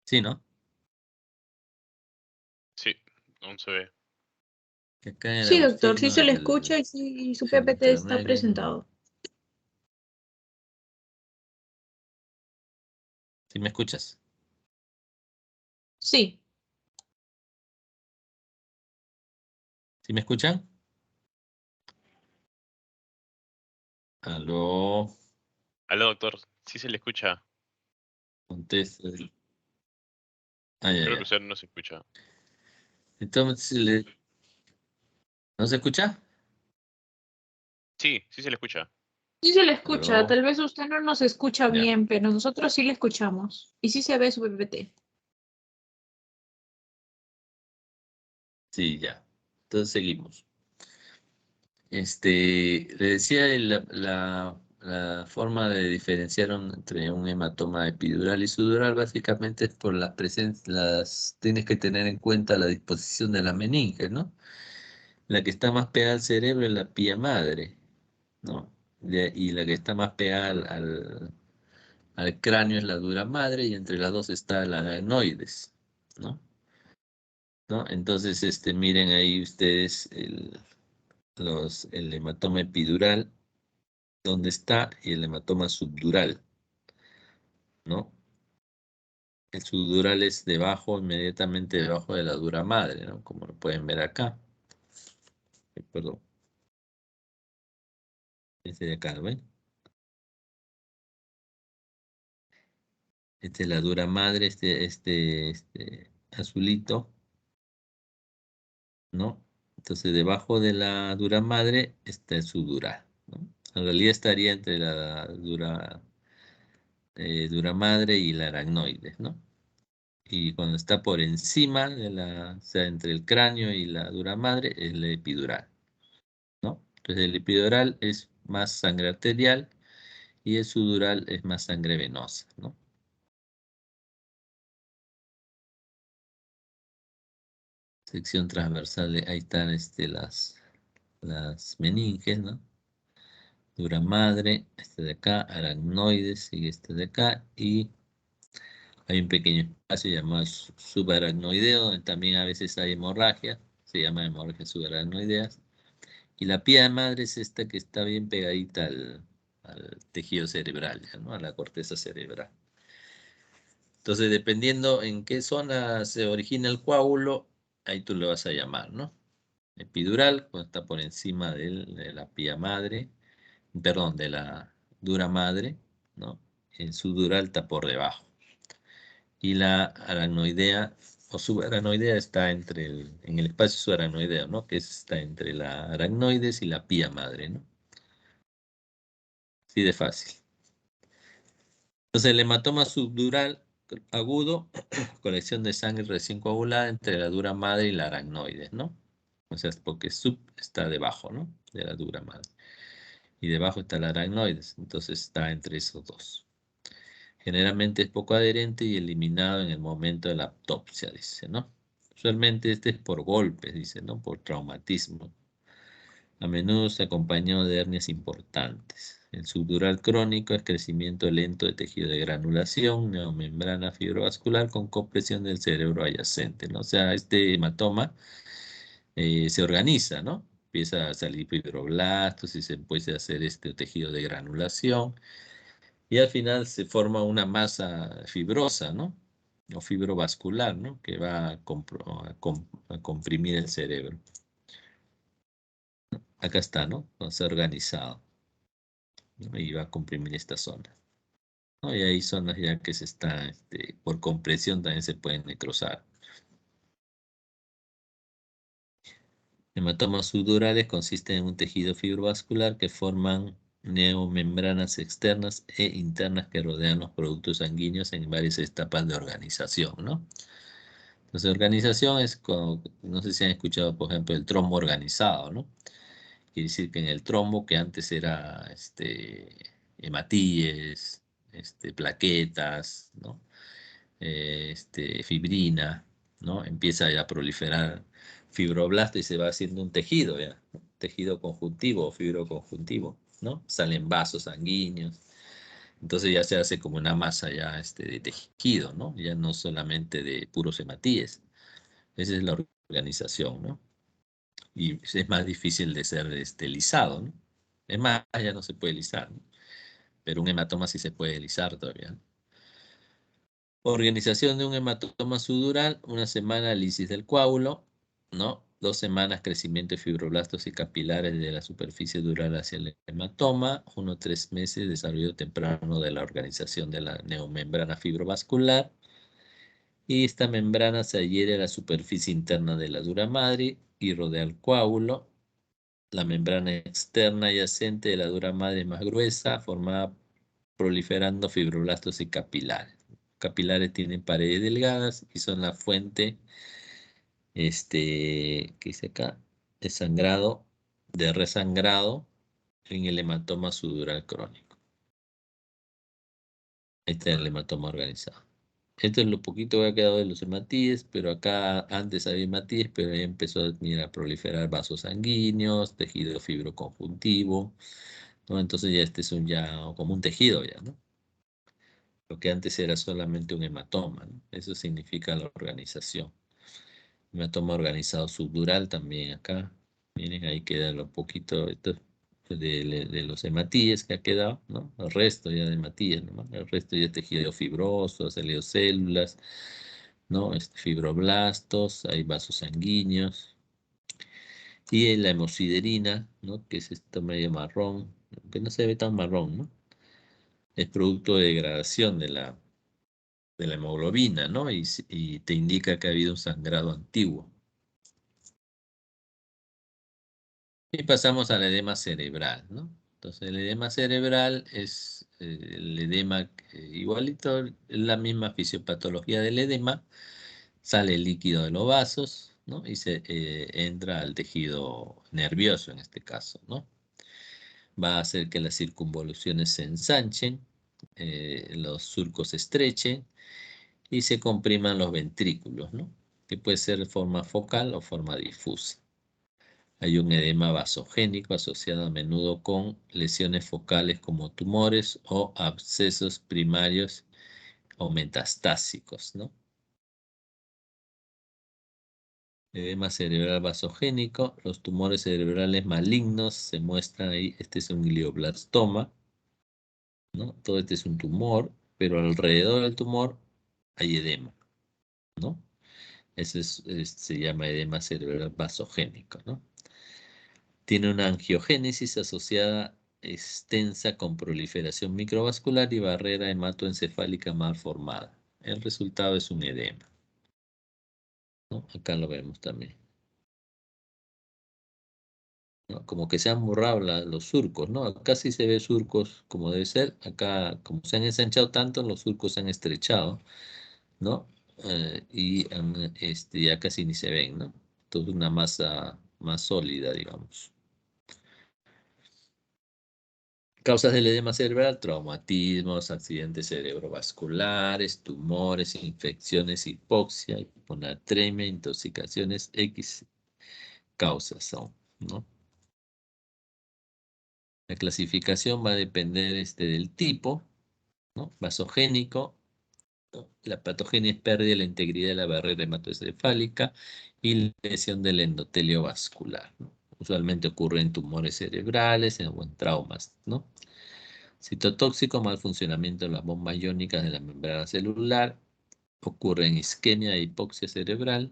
Sí, ¿no? Sí, aún se ve. Que acá era Sí, doctor, sí Agustina se le escucha y sí, y su el PPT está internet. presentado. ¿Sí me escuchas? Sí, ¿Sí me escuchan? Aló. Aló, doctor, sí se le escucha. Contesta. Ah, ya, Creo que ya. usted no se escucha. Entonces, ¿no se escucha? Sí, sí se le escucha. Sí se le escucha, Aló. tal vez usted no nos escucha Ya. bien, pero nosotros sí le escuchamos. Y sí se ve su PPT. Sí, ya. Entonces seguimos. Le decía la forma de diferenciar entre un hematoma epidural y subdural básicamente es por las presencias, tienes que tener en cuenta la disposición de la meninge, ¿no? La que está más pegada al cerebro es la pía madre, ¿no? Y la que está más pegada al cráneo es la dura madre y entre las dos está la aracnoides, ¿no? ¿No? Entonces, miren ahí ustedes el hematoma epidural, dónde está, y el hematoma subdural, ¿no? El subdural es debajo, inmediatamente debajo de la dura madre, ¿no? Como lo pueden ver acá. Perdón. Este de acá, ¿ven? Esta es la dura madre, este azulito, ¿no? Entonces, debajo de la dura madre está el subdural, ¿no? En realidad estaría entre la dura madre y la aracnoide, ¿no? Y cuando está por encima o sea, entre el cráneo y la dura madre, es la epidural, ¿no? Entonces el epidural es más sangre arterial y el subdural es más sangre venosa, ¿no? Sección transversal, ahí están las meninges, ¿no? Dura madre, este de acá, aracnoides, sigue este de acá, y hay un pequeño espacio llamado subaracnoideo, donde también a veces hay hemorragia, se llama hemorragia subaracnoidea. Y la pía de madre es esta que está bien pegadita al tejido cerebral, ¿no? A la corteza cerebral. Entonces, dependiendo en qué zona se origina el coágulo, ahí tú le vas a llamar, ¿no? Epidural, cuando está por encima de la pía madre, perdón, de la dura madre, ¿no? El subdural está por debajo. Y la aracnoidea o subaracnoidea está en el espacio subaracnoideo, ¿no? Que está entre la aracnoides y la pía madre, ¿no? Así de fácil. Entonces, el hematoma subdural agudo, colección de sangre recién coagulada entre la dura madre y la aracnoides, ¿no? O sea, porque sub está debajo, ¿no? De la dura madre. Y debajo está la aracnoides, entonces está entre esos dos. Generalmente es poco adherente y eliminado en el momento de la autopsia, dice, ¿no? Usualmente este es por golpes, dice, ¿no? Por traumatismo. A menudo se acompañó de hernias importantes. El subdural crónico es crecimiento lento de tejido de granulación, neomembrana fibrovascular con compresión del cerebro adyacente, ¿no? O sea, este hematoma se organiza, ¿no? Empieza a salir fibroblastos y se empieza a hacer este tejido de granulación y al final se forma una masa fibrosa, ¿no? O fibrovascular, ¿no? Que va a comprimir el cerebro. Acá está, ¿no? Entonces organizado, ¿no? Y va a comprimir esta zona, ¿no? Y hay zonas ya que se están, por compresión también se pueden necrosar. Hematomas subdurales consisten en un tejido fibrovascular que forman neomembranas externas e internas que rodean los productos sanguíneos en varias etapas de organización, ¿no? Entonces, organización es como, no sé si han escuchado, por ejemplo, el trombo organizado, ¿no? Quiere decir que en el trombo, que antes era hematíes, plaquetas, ¿no? Fibrina, ¿no? Empieza ya a proliferar fibroblasto y se va haciendo un tejido, ¿ya? Tejido conjuntivo o fibroconjuntivo, ¿no? Salen vasos sanguíneos. Entonces ya se hace como una masa ya de tejido, ¿no? Ya no solamente de puros hematíes. Esa es la organización, ¿no? Y es más difícil de ser lisado, ¿no? Es más, ya no se puede lisar, ¿no? Pero un hematoma sí se puede lisar todavía, ¿no? Organización de un hematoma subdural, una semana lisis del coágulo, ¿no? 2 semanas crecimiento de fibroblastos y capilares de la superficie dural hacia el hematoma. 1 a 3 meses desarrollo temprano de la organización de la neomembrana fibrovascular. Y esta membrana se adhiere a la superficie interna de la dura madre y rodea el coágulo. La membrana externa adyacente de la dura madre es más gruesa, formada proliferando fibroblastos y capilares. Capilares tienen paredes delgadas y son la fuente, ¿qué dice acá? De sangrado, de resangrado en el hematoma subdural crónico. Este es el hematoma organizado. Esto es lo poquito que ha quedado de los hematíes, pero acá antes había hematíes, pero ahí empezó a proliferar vasos sanguíneos, tejido fibroconjuntivo, ¿no? Entonces ya este es como un tejido ya, ¿no? Lo que antes era solamente un hematoma, ¿no? Eso significa la organización. Hematoma organizado subdural también acá. Miren, ahí queda lo poquito de los hematíes que ha quedado, ¿no? El resto ya de hematíes, ¿no? El resto ya es tejido fibroso, células, ¿no? Fibroblastos, hay vasos sanguíneos. Y la hemosiderina, ¿no? Que es esto medio marrón, que no se ve tan marrón, ¿no? Es producto de degradación de la hemoglobina, ¿no? Y te indica que ha habido un sangrado antiguo. Y pasamos al edema cerebral, ¿no? Entonces el edema cerebral es el edema igualito, es la misma fisiopatología del edema, sale el líquido de los vasos, ¿no? Y se entra al tejido nervioso en este caso, ¿no? Va a hacer que las circunvoluciones se ensanchen, los surcos se estrechen y se compriman los ventrículos, ¿no? Que puede ser de forma focal o forma difusa. Hay un edema vasogénico asociado a menudo con lesiones focales como tumores o abscesos primarios o metastásicos, ¿no? Edema cerebral vasogénico, los tumores cerebrales malignos se muestran ahí, este es un glioblastoma, ¿no? Todo este es un tumor, pero alrededor del tumor hay edema, ¿no? Ese se llama edema cerebral vasogénico, ¿no? Tiene una angiogénesis asociada extensa con proliferación microvascular y barrera hematoencefálica mal formada. El resultado es un edema, ¿no? Acá lo vemos también, ¿no? Como que se han borrado los surcos, ¿no? Acá sí se ve surcos como debe ser. Acá, como se han ensanchado tanto, los surcos se han estrechado, ¿no? Y ya casi ni se ven, ¿no? Toda una masa más sólida, digamos. Causas del edema cerebral: traumatismos, accidentes cerebrovasculares, tumores, infecciones, hipoxia, hiponatremia, intoxicaciones, X causas son, ¿no? La clasificación va a depender del tipo, ¿no? Vasogénico, ¿no? La patogenia es pérdida de la integridad de la barrera hematoencefálica y lesión del endotelio vascular, ¿no? Usualmente ocurre en tumores cerebrales o en traumas, ¿no? Citotóxico, mal funcionamiento de las bombas iónicas de la membrana celular. Ocurre en isquemia e hipoxia cerebral.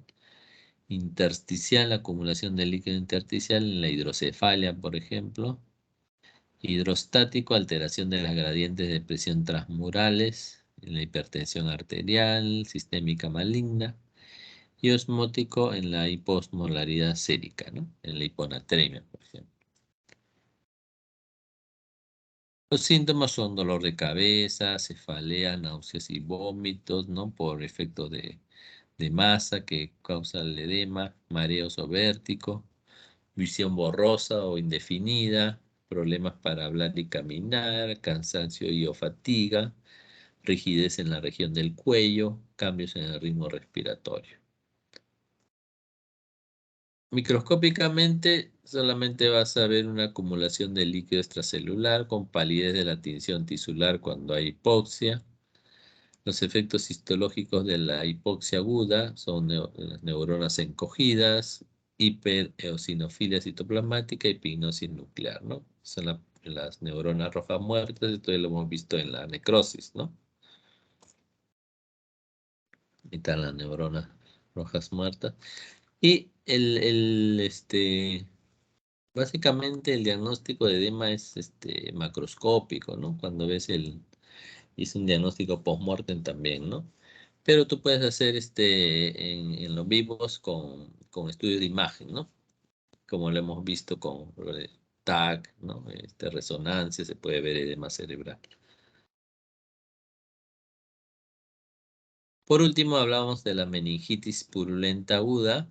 Intersticial, acumulación de líquido intersticial en la hidrocefalia, por ejemplo. Hidrostático, alteración de las gradientes de presión transmurales en la hipertensión arterial, sistémica maligna. Y osmótico en la hiposmolaridad sérica, ¿no? En la hiponatremia, por ejemplo. Los síntomas son dolor de cabeza, cefalea, náuseas y vómitos, ¿no? Por efecto de masa que causa el edema, mareos o vértigo, visión borrosa o indefinida, problemas para hablar y caminar, cansancio y o fatiga, rigidez en la región del cuello, cambios en el ritmo respiratorio. Microscópicamente solamente vas a ver una acumulación de líquido extracelular con palidez de la tinción tisular cuando hay hipoxia. Los efectos histológicos de la hipoxia aguda son las neuronas encogidas, hipereosinofilia citoplasmática y pignosis nuclear, ¿no? Son las neuronas rojas muertas, esto ya lo hemos visto en la necrosis, ¿no? Ahí están las neuronas rojas muertas. Y básicamente el diagnóstico de edema es macroscópico, ¿no? Cuando hice un diagnóstico post-mortem también, ¿no? Pero tú puedes hacer en los vivos con estudios de imagen, ¿no? Como lo hemos visto con TAC, ¿no? Resonancia, se puede ver edema cerebral. Por último, hablamos de la meningitis purulenta aguda.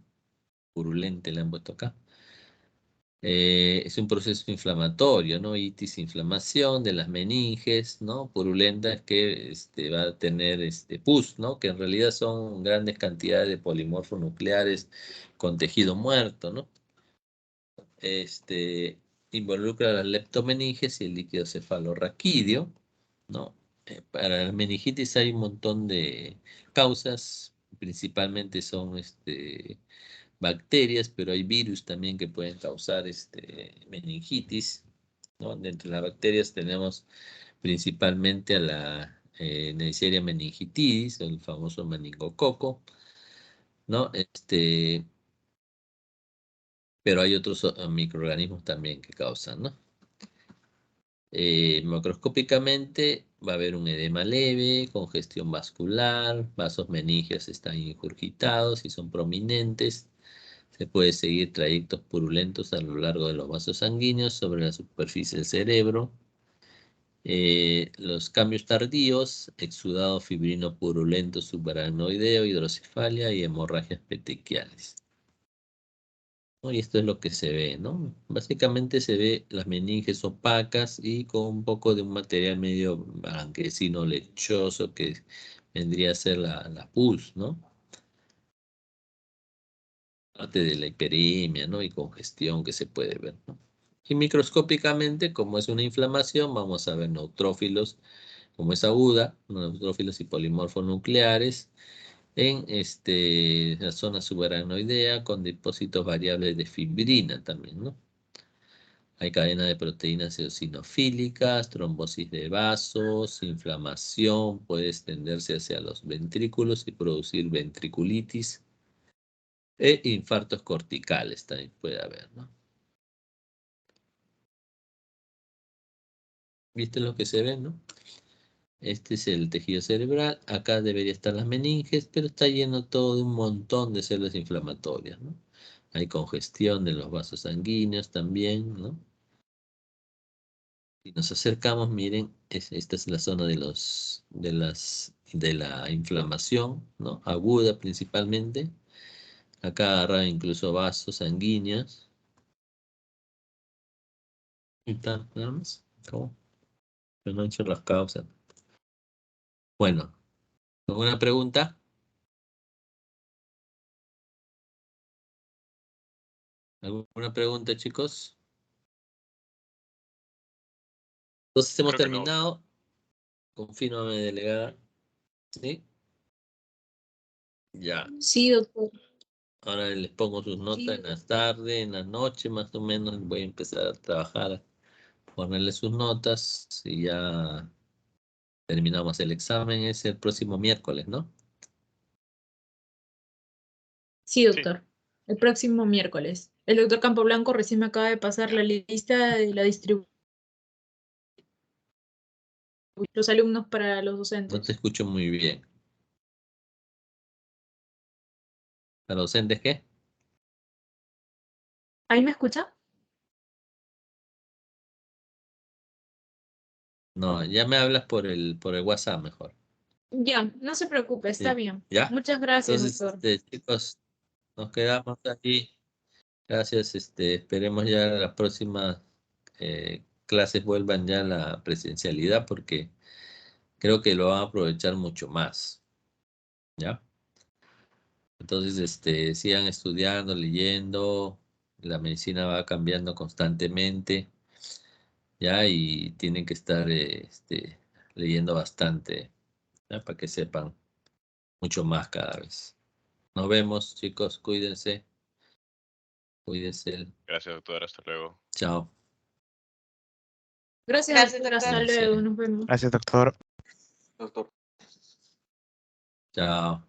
Purulente le han puesto acá. Es un proceso inflamatorio, ¿no? Itis, inflamación de las meninges, ¿no? Purulenta que va a tener pus, ¿no? Que en realidad son grandes cantidades de polimorfos nucleares con tejido muerto, ¿no? Involucra las leptomeninges y el líquido cefalorraquídeo, ¿no? Para la meningitis hay un montón de causas, principalmente son bacterias, pero hay virus también que pueden causar meningitis, ¿no? Dentro de las bacterias tenemos principalmente a la Neisseria meningitidis, el famoso meningococo, ¿no? Pero hay otros microorganismos también que causan, ¿no? Macroscópicamente va a haber un edema leve, congestión vascular, vasos meningios están ingurgitados y son prominentes. Se puede seguir trayectos purulentos a lo largo de los vasos sanguíneos sobre la superficie del cerebro. Los cambios tardíos, exudado fibrino purulento subaracnoideo, hidrocefalia y hemorragias petequiales, ¿no? Y esto es lo que se ve, ¿no? Básicamente se ve las meninges opacas y con un poco de un material medio blanquecino lechoso que vendría a ser la pus, ¿no? Parte de la hiperemia, ¿no? Y congestión que se puede ver, ¿no? Y microscópicamente, como es una inflamación, vamos a ver neutrófilos, como es aguda, neutrófilos y polimorfos nucleares, en la zona subaracnoidea con depósitos variables de fibrina también, ¿no? Hay cadena de proteínas eosinofílicas, trombosis de vasos, inflamación, puede extenderse hacia los ventrículos y producir ventriculitis e infartos corticales también puede haber, ¿no? ¿Viste lo que se ve, no? Este es el tejido cerebral, acá debería estar las meninges, pero está lleno todo de un montón de células inflamatorias, ¿no? Hay congestión de los vasos sanguíneos también, ¿no? Si nos acercamos, miren, esta es la zona de la inflamación, ¿no? Aguda principalmente. Acá agarra incluso vasos sanguíneos. ¿Y está? Nada más. ¿Cómo? Pero no he hecho las causas. Bueno, ¿alguna pregunta? ¿Alguna pregunta, chicos? Entonces hemos Creo que no. terminado. Confírmame, delegada. ¿Sí? Ya. Sí, doctor. Ahora les pongo sus notas en las tardes, en la noche, más o menos. Voy a empezar a trabajar, ponerle sus notas y ya terminamos. El examen es el próximo miércoles, ¿no? Sí, Sí, doctor. El próximo miércoles. El doctor Campoblanco recién me acaba de pasar la lista de la distribución de los alumnos para los No te docentes. escucho muy bien. ¿Para docentes qué? ¿Ahí me escucha? No, ya me hablas por el WhatsApp mejor. Ya, no se preocupe, está Sí. bien. ¿Ya? Muchas gracias, Entonces, doctor. chicos, nos quedamos aquí. Gracias. Esperemos ya las próximas clases vuelvan ya a la presencialidad porque creo que lo van a aprovechar mucho más. ¿Ya? Entonces, sigan estudiando, leyendo. La medicina va cambiando constantemente. ¿Ya? Y tienen que estar leyendo bastante, ¿ya? Para que sepan mucho más cada vez. Nos vemos, chicos. Cuídense. Cuídense. gracias, doctor. Hasta luego. Chao. Gracias, doctor. Hasta Cuídense. luego. Nos vemos. Gracias, doctor. Chao.